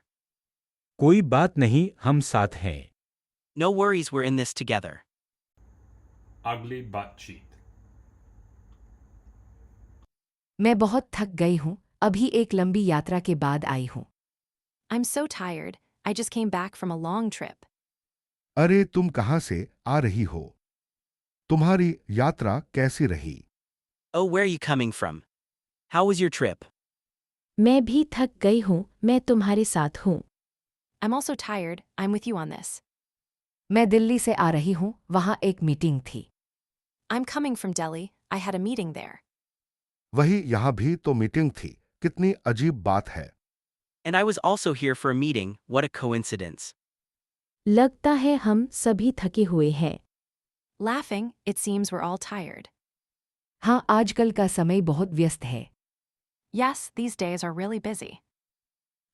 कोई बात नहीं, हम साथ हैं। No worries, we're in this together. Ugly butt cheat. मैं बहुत थक गई हूँ, अभी एक लंबी यात्रा के बाद आई हूँ। I'm so tired, I just came back from a long trip. अरे तुम कहाँ से आ रही हो? तुम्हारी यात्रा कैसी रही? Oh, where are you coming from? How was your trip? मैं भी थक गई हूँ, मैं तुम्हारे साथ हूँ। I'm also tired, I'm with you on this. मैं दिल्ली से आ रही हूँ, वहाँ एक मीटिंग थी। I'm coming from Delhi, I had a meeting there. वही यहाँ भी तो मीटिंग थी। कितनी अजीब बात है। And I was also here for a meeting, what a coincidence. लगता है हम सभी थके हुए हैं। Laughing, it seems we're all tired. हाँ, आजकल का समय बहुत व्यस्त है। Yes, these days are really busy.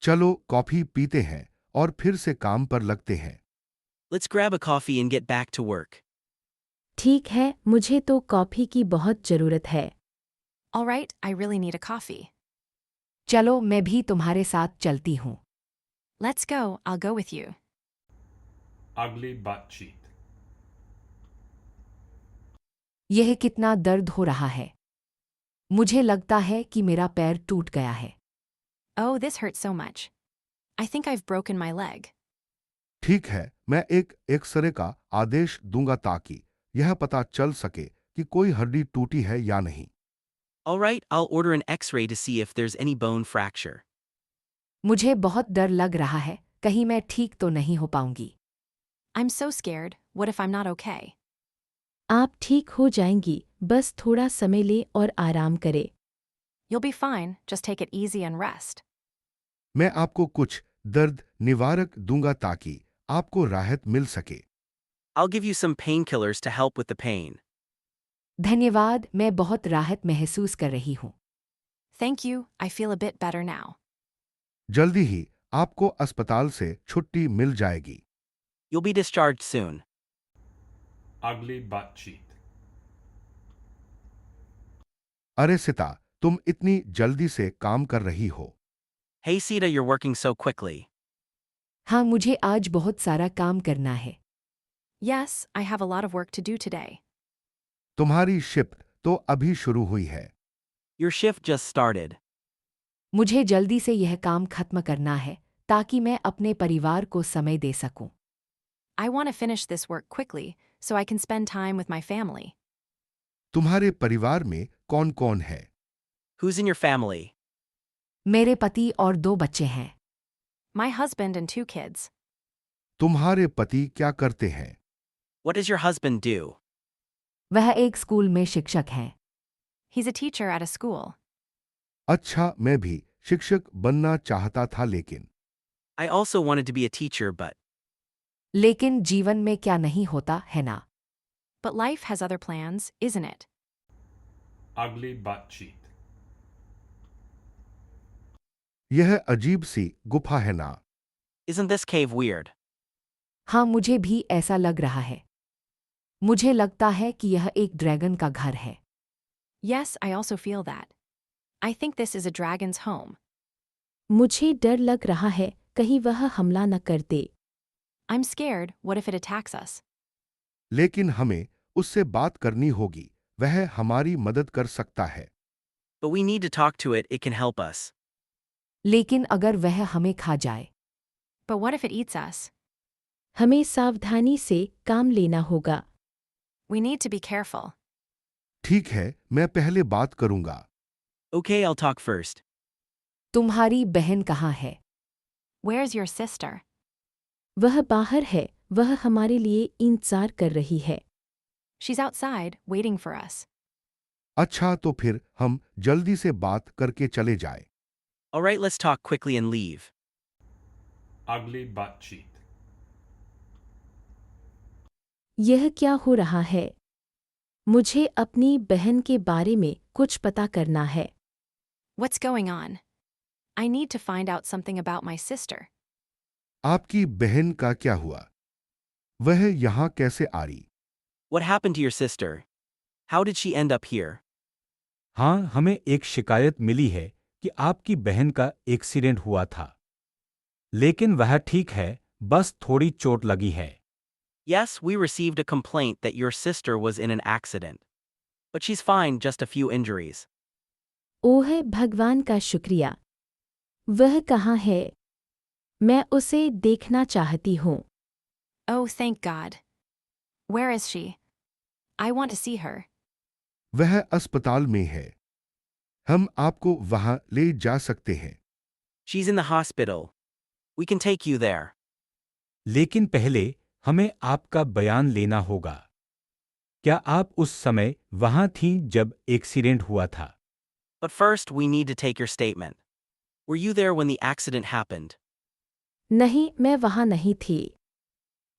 चलो कॉफी पीते हैं और फिर से काम पर लगते हैं। Let's grab a coffee and get back to work. ठीक है, मुझे तो कॉफी की बहुत जरूरत है। All right, I really need a coffee. चलो, मैं भी तुम्हारे साथ चलती हूँ। Let's go, I'll go with you. Ugly butt cheat. यह कितना दर्द हो रहा है। मुझे लगता है कि मेरा पैर टूट गया है। Oh, this hurts so much. I think I've broken my leg. ठीक है, मैं एक एक्सरे का आदेश दूंगा ताकि यह पता चल सके कि कोई हड्डी टूटी है या नहीं। All right, I'll order an x-ray to see if there's any bone fracture. मुझे बहुत डर लग रहा है, कहीं मैं ठीक तो नहीं हो पाऊंगी। I'm so scared, what if I'm not okay? आप ठीक हो जाएंगी, बस थोड़ा समय ले और आराम करे। You'll be fine, just take it easy and rest. मैं आपको कुछ दर्द निवारक दूंगा ताकि आपको राहत मिल सके। I'll give you some painkillers to help with the pain. धन्यवाद, मैं बहुत राहत महसूस कर रही हूँ। Thank you, I feel a bit better now. जल्दी ही आपको अस्पताल से छुट्टी मिल जाएगी। You'll be discharged soon. Ugly butt cheat. अरे सिता, तुम इतनी जल्दी से काम कर रही हो। Hey Sita, you're working so quickly. हाँ, मुझे आज बहुत सारा काम करना है। Yes, I have a lot of work to do today. तुम्हारी शिफ्ट तो अभी शुरू हुई है। Your shift just started. मुझे जल्दी से यह काम खत्म करना है ताकि मैं अपने परिवार को समय दे सकूं। I want to finish this work quickly so I can spend time with my family. तुम्हारे परिवार में कौन कौन है? Who's in your family? मेरे पति और 2 बच्चे हैं। My husband and 2 kids. तुम्हारे पति क्या करते हैं? What does your husband do? वह एक स्कूल में शिक्षक हैं। He's a teacher at a school. अच्छा, मैं भी शिक्षक बनना चाहता था लेकिन I also wanted to be a teacher, but लेकिन जीवन में क्या नहीं होता है ना। But life has other plans, isn't it? Ugly butt cheat. यह अजीब सी गुफा है ना? Isn't this cave weird? हाँ, मुझे भी ऐसा लग रहा है। मुझे लगता है कि यह एक ड्रैगन का घर है। Yes, I also feel that. I think this is a dragon's home. मुझे डर लग रहा है कहीं वह हमला न कर दे। I'm scared, what if it attacks us? लेकिन हमें उससे बात करनी होगी, वह हमारी मदद कर सकता है। But we need to talk to it, it can help us. लेकिन अगर वह हमें खा जाए? But what if it eats us? हमें सावधानी से काम लेना होगा। We need to be careful. ठीक है, मैं पहले बात करूंगा। Okay, I'll talk first. तुम्हारी बहन कहाँ है? Where's your sister? वह बाहर है, वह हमारे लिए इंतजार कर रही है। She's outside, waiting for us. अच्छा, तो फिर हम जल्दी से बात करके चले जाए। Alright, let's talk quickly and leave. Ugly butt cheat. यह क्या हो रहा है? मुझे अपनी बहन के बारे में कुछ पता करना है। What's going on? I need to find out something about my sister. आपकी बहन का क्या हुआ? वह यहाँ कैसे आ रही? What happened to your sister? How did she end up here? हाँ, हमें एक शिकायत मिली है कि आपकी बहन का एक्सीडेंट हुआ था। लेकिन वह ठीक है, बस थोड़ी चोट लगी है। Yes, we received a complaint that your sister was in an accident. But she's fine, just a few injuries. ओह भगवान का शुक्रिया। वह कहाँ है? मैं उसे देखना चाहती हूँ। Oh, thank God. Where is she? I want to see her. वह अस्पताल में है। हम आपको वहां ले जा सकते हैं। She's in the hospital. We can take you there. लेकिन पहले हमें आपका बयान लेना होगा। क्या आप उस समय वहां थीं जब एक्सीडेंट हुआ था? But first, we need to take your statement. Were you there when the accident happened? नहीं, मैं वहाँ नहीं थी।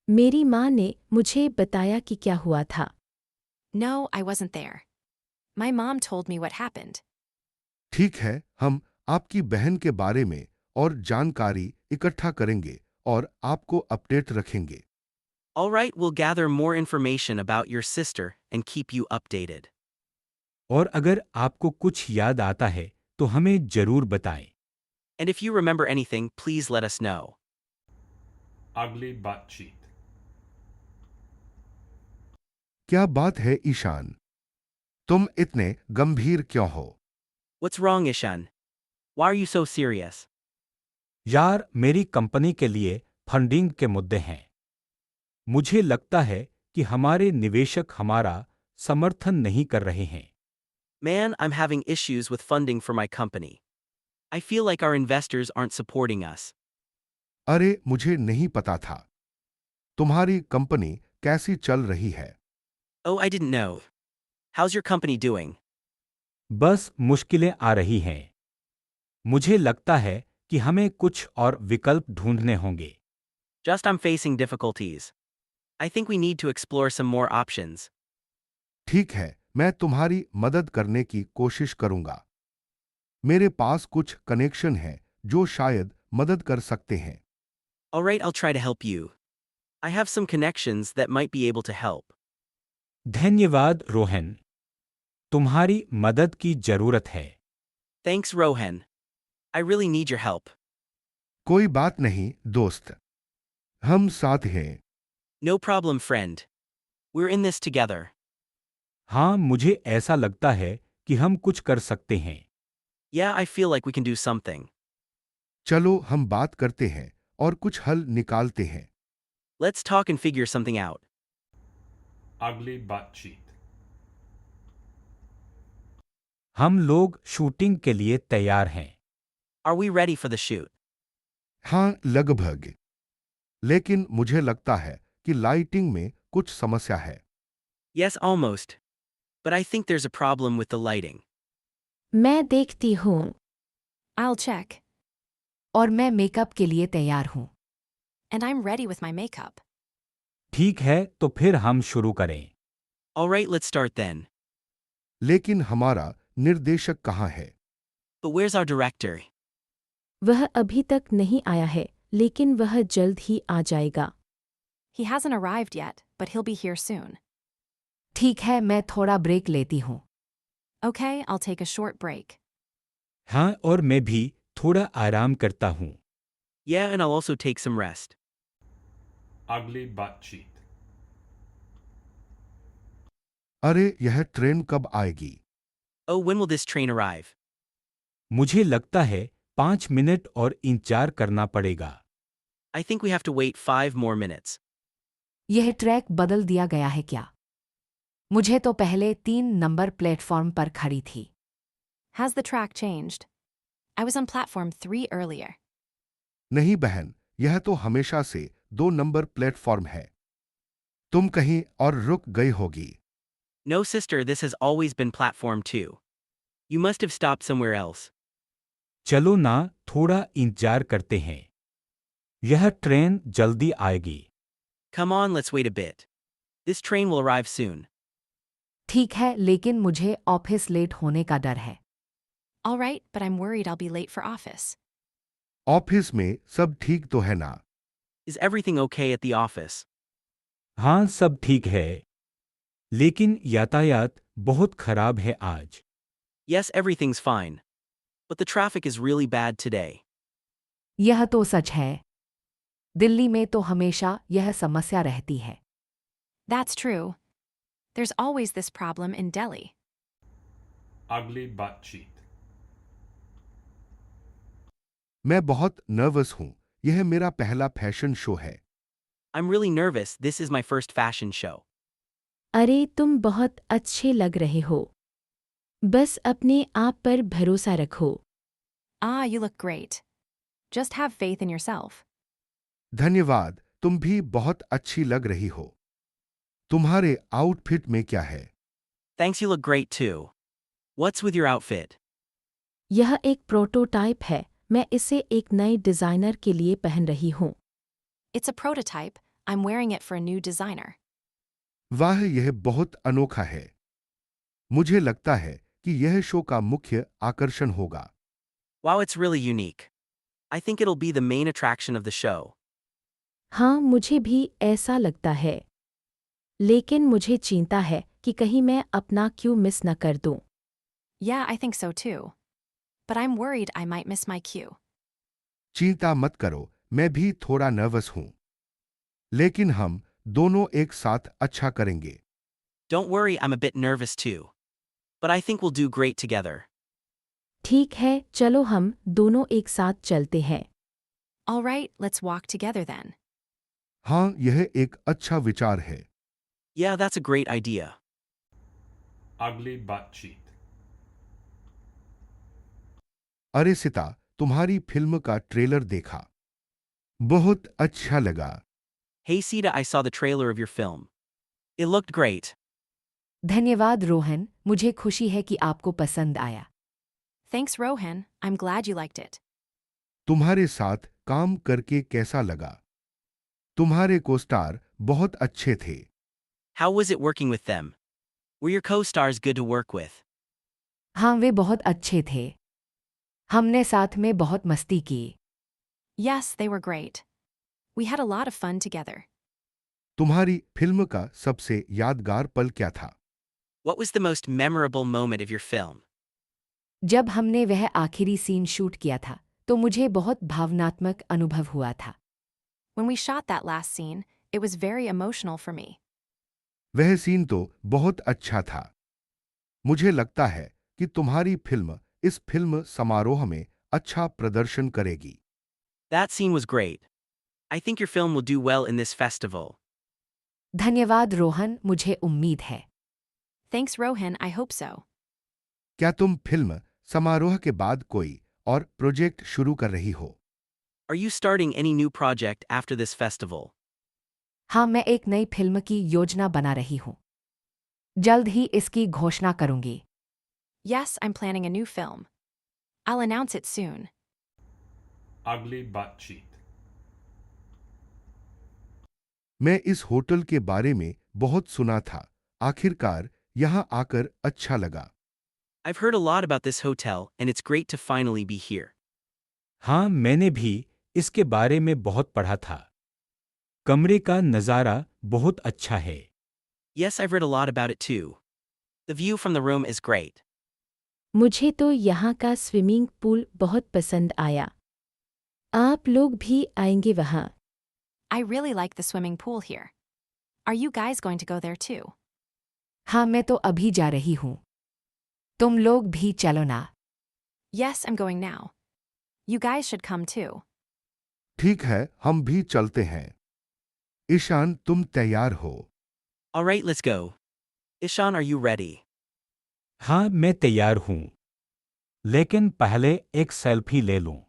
मेरी माँ ने मुझे बताया कि क्या हुआ था। No, I wasn't there. My mom told me what happened. ठीक है, हम आपकी बहन के बारे में और जानकारी इकट्ठा करेंगे और आपको अपडेट रखेंगे। Alright, we'll gather more information about your sister and keep you updated. और अगर आपको कुछ याद आता है तो हमें जरूर बताएं। And if you remember anything, please let us know. Ugly butt cheat. क्या बात है ईशान? तुम इतने गंभीर क्यों हो? What's wrong, Ishan? Why are you so serious? यार, मेरी कंपनी के लिए फंडिंग के मुद्दे हैं। मुझे लगता है कि हमारे निवेशक हमारा समर्थन नहीं कर रहे हैं। Man, I'm having issues with funding for my company. I feel like our investors aren't supporting us. अरे, मुझे नहीं पता था। तुम्हारी कंपनी कैसी चल रही है? Oh, I didn't know. How's your company doing? बस मुश्किलें आ रही हैं। मुझे लगता है कि हमें कुछ और विकल्प ढूंढने होंगे। Just I'm facing difficulties. I think we need to explore some more options. ठीक है, मैं तुम्हारी मदद करने की कोशिश करूंगा। मेरे पास कुछ कनेक्शन है जो शायद मदद कर सकते हैं। Alright, I'll try to help you. I have some connections that might be able to help. धन्यवाद रोहन। तुम्हारी मदद की जरूरत है। Thanks, Rohan. I really need your help. कोई बात नहीं, दोस्त। हम साथ हैं। No problem, friend. We're in this together. हाँ, मुझे ऐसा लगता है कि हम कुछ कर सकते हैं। Yeah, I feel like we can do something. चलो हम बात करते हैं और कुछ हल निकालते हैं। Let's talk and figure something out. Ugly butt cheat. हम लोग शूटिंग के लिए तैयार हैं। Are we ready for the shoot? हाँ, लगभग। लेकिन मुझे लगता है कि लाइटिंग में कुछ समस्या है। Yes, almost. But I think there's a problem with the lighting. मैं देखती हूँ। I'll check. और मैं मेकअप के लिए तैयार हूँ। And I'm ready with my makeup. ठीक है, तो फिर हम शुरू करें। Alright, let's start then. लेकिन हमारा निर्देशक कहाँ है? But where's our director? वह अभी तक नहीं आया है, लेकिन वह जल्द ही आ जाएगा। He hasn't arrived yet, but he'll be here soon. ठीक है, मैं थोड़ा ब्रेक लेती हूँ। Okay, I'll take a short break. हाँ, और मैं भी थोड़ा आराम करता हूँ। Yeah, and I'll also take some rest. अगली बातचीत। अरे यह ट्रेन कब आएगी? Oh, when will this train arrive? मुझे लगता है 5 मिनट और इंतजार करना पड़ेगा। I think we have to wait 5 more minutes. यह ट्रैक बदल दिया गया है क्या? मुझे तो पहले 3 नंबर प्लेटफॉर्म पर खड़ी थी। Has the track changed? I was on platform 3 earlier. नहीं बहन, यह तो हमेशा से 2 नंबर प्लेटफॉर्म है। तुम कहीं और रुक गई होगी। No, sister, this has always been platform 2. You must have stopped somewhere else. चलो ना, थोड़ा इंतजार करते हैं। यह ट्रेन जल्दी आएगी। Come on, let's wait a bit. This train will arrive soon. ठीक है, लेकिन मुझे ऑफिस लेट होने का डर है। All right, but I'm worried I'll be late for office. Office में सब ठीक तो है ना? Is everything okay at the office? हाँ, सब ठीक है। लेकिन यातायात बहुत खराब है आज। Yes, everything's fine. But the traffic is really bad today. यह तो सच है। दिल्ली में तो हमेशा यह समस्या रहती है। That's true. There's always this problem in Delhi. अगली बातचीत। मैं बहुत नर्वस हूं। यह मेरा पहला फैशन शो है। I'm really nervous, this is my first fashion show. अरे तुम बहुत अच्छे लग रहे हो। बस अपने आप पर भरोसा रखो। Ah, you look great. Just have faith in yourself. धन्यवाद, तुम भी बहुत अच्छी लग रही हो। तुम्हारे आउटफिट में क्या है? Thanks, you look great too. What's with your outfit? यह एक प्रोटोटाइप है, मैं इसे एक नए डिज़ाइनर के लिए पहन रही हूँ। It's a prototype. I'm wearing it for a new designer. वाह, यह बहुत अनोखा है। मुझे लगता है कि यह शो का मुख्य आकर्षण होगा। Wow, it's really unique. I think it'll be the main attraction of the show. हाँ, मुझे भी ऐसा लगता है। लेकिन मुझे चिंता है कि कहीं मैं अपना क्यू मिस न कर दूं। Yeah, I think so too. But I'm worried I might miss my cue. चिंता मत करो, मैं भी थोड़ा नर्वस हूं। लेकिन हम दोनों एक साथ अच्छा करेंगे। Don't worry, I'm a bit nervous too. But I think we'll do great together. ठीक है, चलो हम दोनों एक साथ चलते हैं। All right, let's walk together then. हाँ, यह एक अच्छा विचार है। Yeah, that's a great idea. अगली बातचीत। अरे सिता, तुम्हारी फिल्म का ट्रेलर देखा। बहुत अच्छा लगा। Hey Sita, I saw the trailer of your film. It looked great. धन्यवाद रोहन, मुझे खुशी है कि आपको पसंद आया। Thanks, Rohan. I'm glad you liked it. तुम्हारे साथ काम करके कैसा लगा? तुम्हारे कोस्टार बहुत अच्छे थे। How was it working with them? Were your co-stars good to work with? हाँ, वे बहुत अच्छे थे। हमने साथ में बहुत मस्ती की। Yes, they were great. We had a lot of fun together. तुम्हारी फिल्म का सबसे यादगार पल क्या था? What was the most memorable moment of your film? जब हमने वह आखिरी सीन शूट किया था, तो मुझे बहुत भावनात्मक अनुभव हुआ था। When we shot that last scene, it was very emotional for me. वह सीन तो बहुत अच्छा था। मुझे लगता है कि तुम्हारी फिल्म इस फिल्म समारोह में अच्छा प्रदर्शन करेगी। That scene was great. I think your film will do well in this festival. धन्यवाद रोहन, मुझे उम्मीद है। Thanks, Rohan. I hope so. क्या तुम फिल्म समारोह के बाद कोई और प्रोजेक्ट शुरू कर रही हो? Are you starting any new project after this festival? हाँ, मैं एक नई फिल्म की योजना बना रही हूँ। जल्द ही इसकी घोषणा करूंगी। Yes, I'm planning a new film. I'll announce it soon. अगली बातचीत। मैं इस होटल के बारे में बहुत सुना था। आखिरकार यहाँ आकर अच्छा लगा। I've heard a lot about this hotel, and it's great to finally be here. हाँ, मैंने भी इसके बारे में बहुत पढ़ा था। कमरे का नज़ारा बहुत अच्छा है। Yes, I've read a lot about it too. The view from the room is great. मुझे तो यहाँ का स्विमिंग पूल बहुत पसंद आया। आप लोग भी आएंगे वहाँ? I really like the swimming pool here. Are you guys going to go there too? हाँ, मैं तो अभी जा रही हूँ। तुम लोग भी चलो ना। Yes, I'm going now. You guys should come too. ठीक है, हम भी चलते हैं। ईशान, तुम तैयार हो? All right, let's go. Ishan, are you ready? हाँ, मैं तैयार हूँ। लेकिन पहले एक सेल्फी ले लूँ।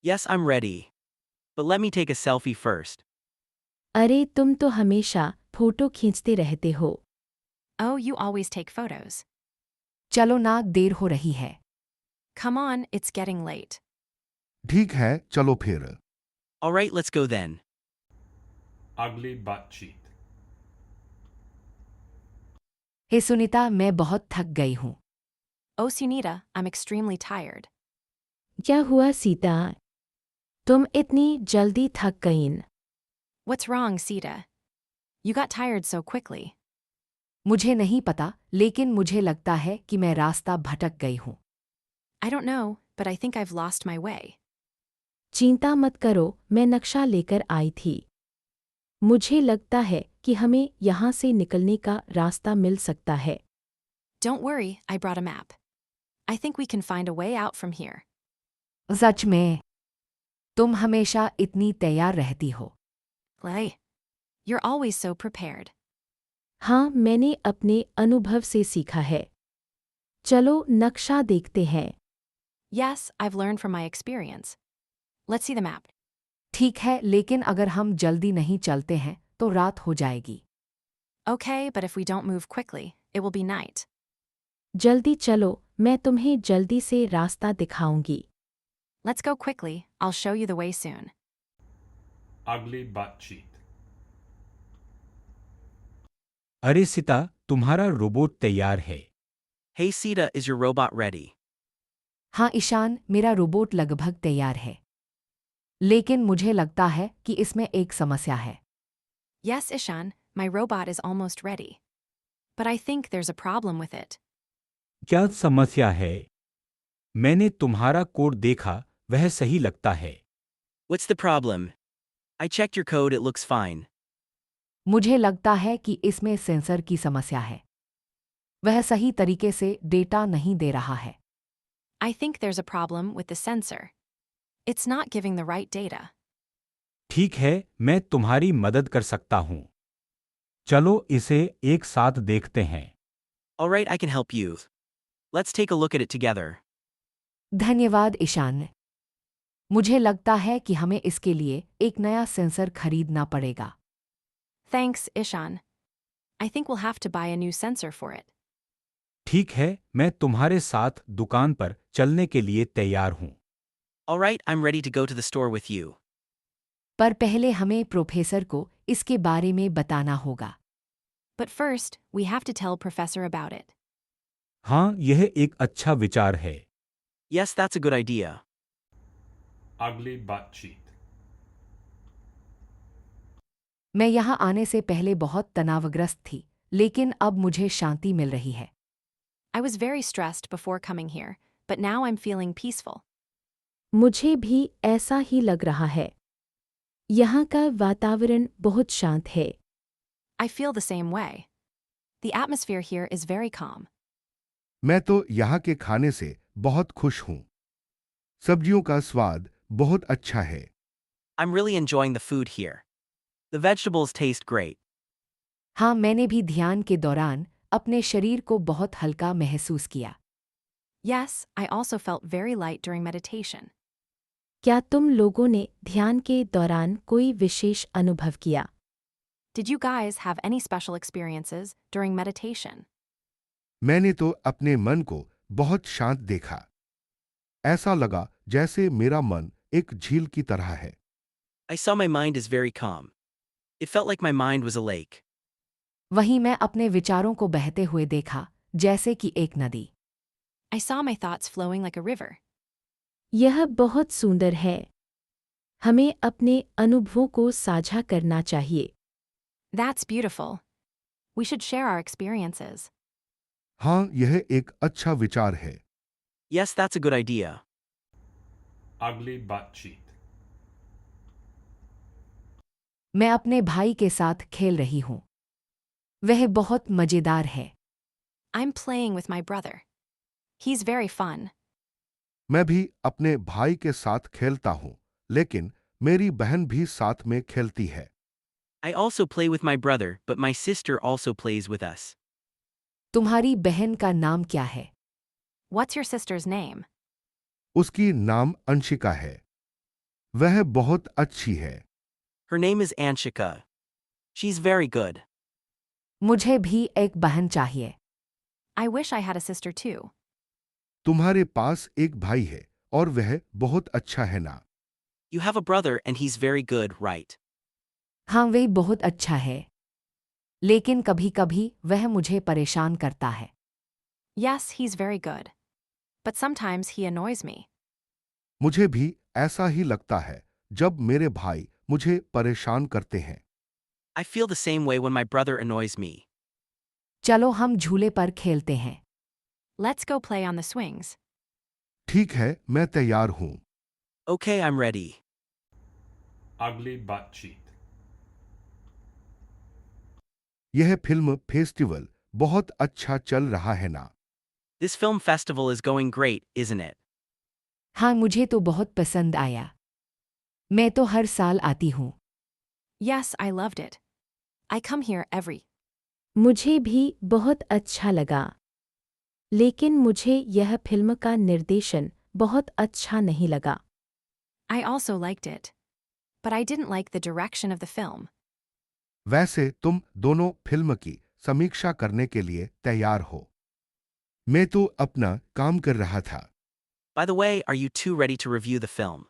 Yes, I'm ready. But let me take a selfie first. अरे तुम तो हमेशा फोटो खींचते रहते हो। Oh, you always take photos. चलो ना, देर हो रही है। Come on, it's getting late. ठीक है, चलो फिर। All right, let's go then. Ugly बातचीत। हे सुनीता, मैं बहुत थक गई हूँ। Oh, Sunita, I'm extremely tired. क्या हुआ सीता? तुम इतनी जल्दी थक गईन? What's wrong, Sita? You got tired so quickly. मुझे नहीं पता, लेकिन मुझे लगता है कि मैं रास्ता भटक गई हूँ। I don't know, but I think I've lost my way. चिंता मत करो, मैं नक्शा लेकर आई थी। मुझे लगता है कि हमें यहाँ से निकलने का रास्ता मिल सकता है। Don't worry, I brought a map. I think we can find a way out from here. सच में? तुम हमेशा इतनी तैयार रहती हो। Lay. You're always so prepared. हाँ, मैंने अपने अनुभव से सीखा है। चलो नक्शा देखते हैं। Yes, I've learned from my experience. Let's see the map. ठीक है, लेकिन अगर हम जल्दी नहीं चलते हैं तो रात हो जाएगी। Okay, but if we don't move quickly, it will be night. जल्दी चलो, मैं तुम्हें जल्दी से रास्ता दिखाऊंगी। Let's go quickly, I'll show you the way soon. Ugly बातचीत। अरे सीता, तुम्हारा रोबोट तैयार है। Hey Sita, is your robot ready? हाँ ईशान, मेरा रोबोट लगभग तैयार है। लेकिन मुझे लगता है कि इसमें एक समस्या है। Yes, Ishan, my robot is almost ready. But I think there's a problem with it. क्या समस्या है? मैंने तुम्हारा कोड देखा, वह सही लगता है। What's the problem? I checked your code, it looks fine. मुझे लगता है कि इसमें सेंसर की समस्या है। वह सही तरीके से डेटा नहीं दे रहा है। I think there's a problem with the sensor. It's not giving the right data. ठीक है, मैं तुम्हारी मदद कर सकता हूँ। चलो इसे एक साथ देखते हैं। All right, I can help you. Let's take a look at it together. धन्यवाद ईशान। मुझे लगता है कि हमें इसके लिए एक नया सेंसर खरीदना पड़ेगा। Thanks, Ishan. I think we'll have to buy a new sensor for it. ठीक है, मैं तुम्हारे साथ दुकान पर चलने के लिए तैयार हूँ। All right, I'm ready to go to the store with you. पर पहले हमें प्रोफेसर को इसके बारे में बताना होगा। But first, we have to tell Professor about it. हाँ, यह एक अच्छा विचार है। Yes, that's a good idea. Ugly बातचीत। मैं यहाँ आने से पहले बहुत तनावग्रस्त थी, लेकिन अब मुझे शांति मिल रही है। I was very stressed before coming here, but now I'm feeling peaceful. मुझे भी ऐसा ही लग रहा है। यहाँ का वातावरण बहुत शांत है। I feel the same way. The atmosphere here is very calm. मैं तो यहाँ के खाने से बहुत खुश हूँ। सब्जियों का स्वाद बहुत अच्छा है। I'm really enjoying the food here. The vegetables taste great. हाँ, मैंने भी ध्यान के दौरान अपने शरीर को बहुत हल्का महसूस किया। Yes, I also felt very light during meditation. क्या तुम लोगों ने ध्यान के दौरान कोई विशेष अनुभव किया? Did you guys have any special experiences during meditation? मैंने तो अपने मन को बहुत शांत देखा। ऐसा लगा जैसे मेरा मन एक झील की तरह है। I saw my mind is very calm. It felt like my mind was a lake. वहीं मैं अपने विचारों को बहते हुए देखा, जैसे कि एक नदी। I saw my thoughts flowing like a river. यह बहुत सुंदर है। हमें अपने अनुभवों को साझा करना चाहिए। That's beautiful. We should share our experiences. हाँ, यह एक अच्छा विचार है। Yes, that's a good idea. Ugly Batcheat. मैं अपने भाई के साथ खेल रही हूँ। वह बहुत मजेदार है। I'm playing with my brother. He's very fun. मैं भी अपने भाई के साथ खेलता हूँ, लेकिन मेरी बहन भी साथ में खेलती है। I also play with my brother, but my sister also plays with us. तुम्हारी बहन का नाम क्या है? What's your sister's name? उसकी नाम अंशिका है। वह बहुत अच्छी है। Her name is Anshika. She's very good. मुझे भी एक बहन चाहिए। I wish I had a sister too. तुम्हारे पास एक भाई है और वह बहुत अच्छा है ना? You have a brother and he's very good, right? हाँ, वह बहुत अच्छा है। लेकिन कभी-कभी वह मुझे परेशान करता है। Yes, he's very good. But sometimes he annoys me. मुझे भी ऐसा ही लगता है जब मेरे भाई मुझे परेशान करते हैं। I feel the same way when my brother annoys me. चलो हम झूले पर खेलते हैं। Let's go play on the swings. ठीक है, मैं तैयार हूँ। Okay, I'm ready. Ugly Batcheat. यह फिल्म फेस्टिवल बहुत अच्छा चल रहा है ना? This film festival is going great, isn't it? हाँ, मुझे तो बहुत पसंद आया। मैं तो हर साल आती हूँ। Yes, I loved it. I come here every. मुझे भी बहुत अच्छा लगा। लेकिन मुझे यह फिल्म का निर्देशन बहुत अच्छा नहीं लगा। I also liked it. But I didn't like the direction of the film. वैसे तुम दोनों फिल्म की समीक्षा करने के लिए तैयार हो। मैं तो अपना काम कर रहा था। By the way, are you two ready to review the film?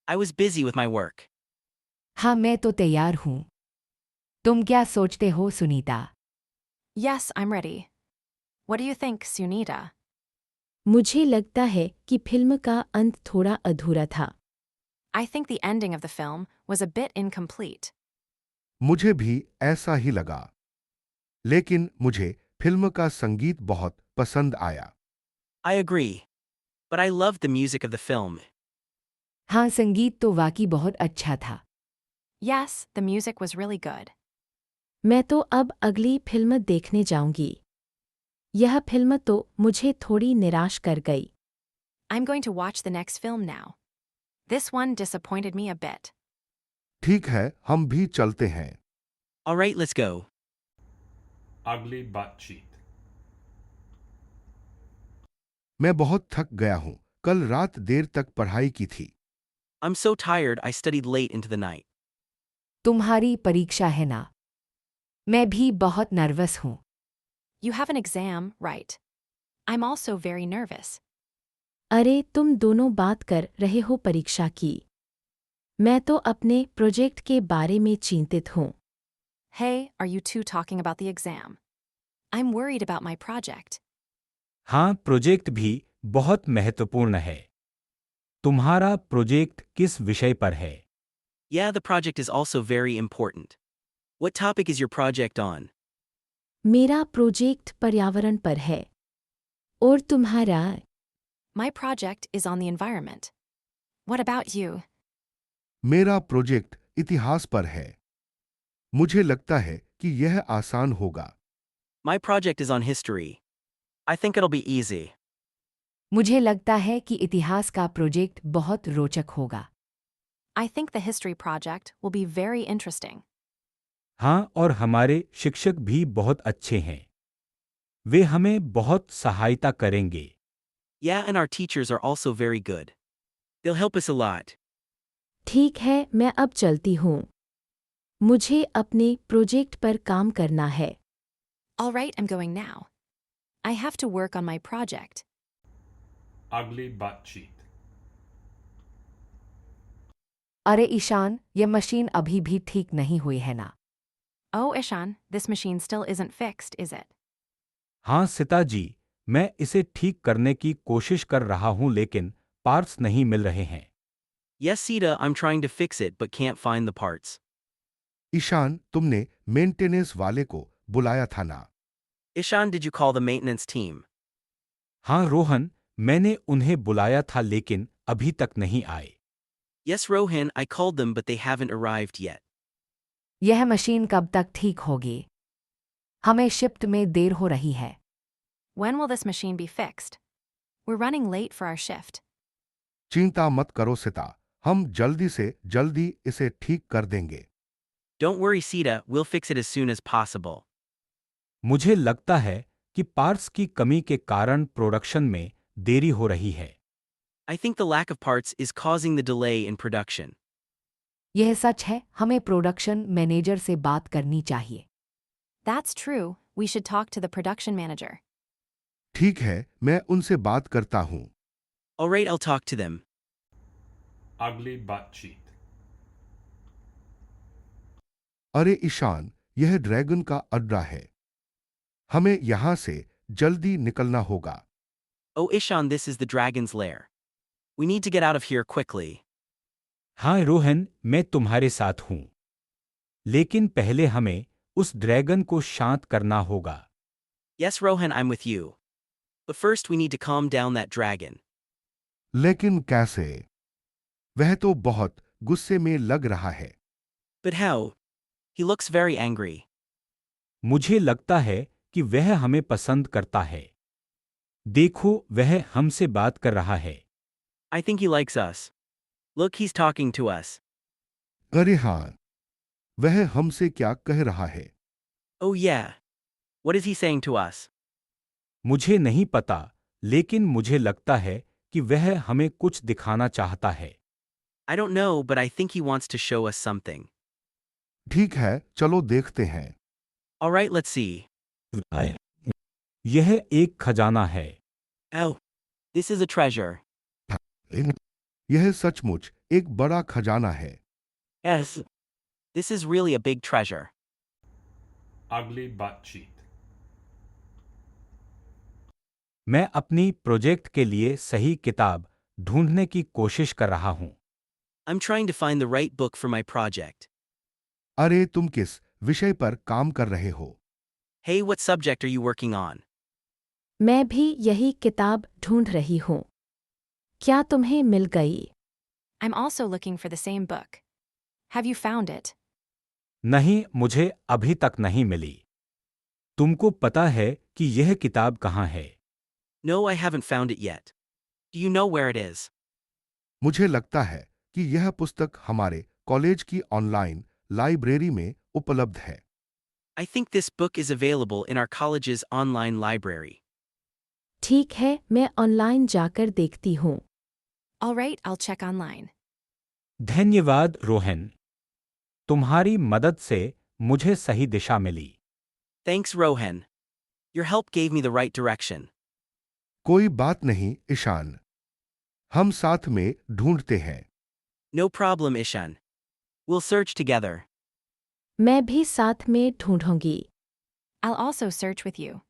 I was busy with my work. हाँ, मैं तो तैयार हूँ। तुम क्या सोचते हो, Sunita? Yes, I'm ready. What do you think, Sunita? मुझे लगता है कि फिल्म का अंत थोड़ा अधूरा था। I think the ending of the film was a bit incomplete. मुझे भी ऐसा ही लगा। लेकिन मुझे फिल्म का संगीत बहुत पसंद आया। I agree. But I loved the music of the film. हाँ, संगीत तो वाकई बहुत अच्छा था। Yes, the music was really good. मैं तो अब अगली फिल्म देखने जाऊंगी। यह फिल्म तो मुझे थोड़ी निराश कर गई। I'm going to watch the next film now. This one disappointed me a bit. ठीक है, हम भी चलते हैं। Alright, let's go. Ugly Batcheat. मैं बहुत थक गया हूँ। कल रात देर तक पढ़ाई की थी। I'm so tired I studied late into the night. तुम्हारी परीक्षा है ना? मैं भी बहुत नर्वस हूँ। You have an exam, right? I'm also very nervous. अरे तुम दोनों बात कर रहे हो परीक्षा की। मैं तो अपने प्रोजेक्ट के बारे में चिंतित हूँ। Hey, are you two talking about the exam? I'm worried about my project. हाँ, प्रोजेक्ट भी बहुत महत्वपूर्ण है। तुम्हारा प्रोजेक्ट किस विषय पर है? Yeah, the project is also very important. What topic is your project on? मेरा प्रोजेक्ट पर्यावरण पर है। और तुम्हारा? My project is on the environment. What about you? मेरा प्रोजेक्ट इतिहास पर है। मुझे लगता है कि यह आसान होगा। My project is on history. I think it'll be easy. मुझे लगता है कि इतिहास का प्रोजेक्ट बहुत रोचक होगा। I think the history project will be very interesting. हाँ, और हमारे शिक्षक भी बहुत अच्छे हैं। वे हमें बहुत सहायता करेंगे। Yeah, and our teachers are also very good. They'll help us a lot. ठीक है, मैं अब चलती हूँ। मुझे अपने प्रोजेक्ट पर काम करना है। All right, I'm going now. I have to work on my project. Ugly Batcheat. अरे ईशान, यह मशीन अभी भी ठीक नहीं हुई है ना? Oh, Ishan, this machine still isn't fixed, is it? हाँ सिता जी, मैं इसे ठीक करने की कोशिश कर रहा हूं लेकिन पार्ट्स नहीं मिल रहे हैं। Yes, Sita, I'm trying to fix it but can't find the parts. Ishan, तुमने मेंटेनेंस वाले को बुलाया था ना? Ishan, did you call the maintenance team? हाँ रोहन, मैंने उन्हें बुलाया था लेकिन अभी तक नहीं आए। Yes, Rohan, I called them but they haven't arrived yet. यह मशीन कब तक ठीक होगी? हमें शिफ्ट में देर हो रही है। When will this machine be fixed? We're running late for our shift. चिंता मत करो सिता, हम जल्दी से जल्दी इसे ठीक कर देंगे। Don't worry, Sita, we'll fix it as soon as possible. मुझे लगता है कि पार्ट्स की कमी के कारण प्रोडक्शन में देरी हो रही है। I think the lack of parts is causing the delay in production. यह सच है, हमें प्रोडक्शन मैनेजर से बात करनी चाहिए। That's true. We should talk to the production manager. ठीक है, मैं उनसे बात करता हूँ। Alright, I'll talk to them. Ugly बातचीत. अरे ईशान, यह ड्रैगन का अड्डा है। हमें यहां से जल्दी निकलना होगा। Oh, Ishan, this is the dragon's lair. We need to get out of here quickly. हाँ रोहन, मैं तुम्हारे साथ हूं। लेकिन पहले हमें उस ड्रैगन को शांत करना होगा। Yes, Rohan, I'm with you. But first we need to calm down that dragon. लेकिन कैसे? वह तो बहुत गुस्से में लग रहा है। But how? He looks very angry. मुझे लगता है कि वह हमें पसंद करता है। देखो, वह हमसे बात कर रहा है। I think he likes us. Look, he's talking to us. अरे हाँ, वह हमसे क्या कह रहा है? Oh yeah. What is he saying to us? मुझे नहीं पता, लेकिन मुझे लगता है कि वह हमें कुछ दिखाना चाहता है। I don't know, but I think he wants to show us something. ठीक है, चलो देखते हैं। Alright, let's see. यह एक खजाना है। Oh. This is a treasure. यह सचमुच एक बड़ा खजाना है। Yes. This is really a big treasure. Ugly बातचीत. मैं अपनी प्रोजेक्ट के लिए सही किताब ढूंढने की कोशिश कर रहा हूं। I'm trying to find the right book for my project. अरे तुम किस विषय पर काम कर रहे हो? Hey, what subject are you working on? मैं भी यही किताब ढूंढ रही हूँ। क्या तुम्हें मिल गई? I'm also looking for the same book. Have you found it? नहीं, मुझे अभी तक नहीं मिली। तुमको पता है कि यह किताब कहाँ है? No, I haven't found it yet. Do you know where it is? मुझे लगता है कि यह पुस्तक हमारे कॉलेज की ऑनलाइन लाइब्रेरी में उपलब्ध है। I think this book is available in our college's online library. ठीक है, मैं ऑनलाइन जाकर देखती हूँ। Alright, I'll check online. धन्यवाद रोहन। तुम्हारी मदद से मुझे सही दिशा मिली। Thanks, Rohan. Your help gave me the right direction. कोई बात नहीं ईशान, हम साथ में ढूंढते हैं। No problem, Ishan. We'll search together. मैं भी साथ में ढूंढूंगी। I'll also search with you.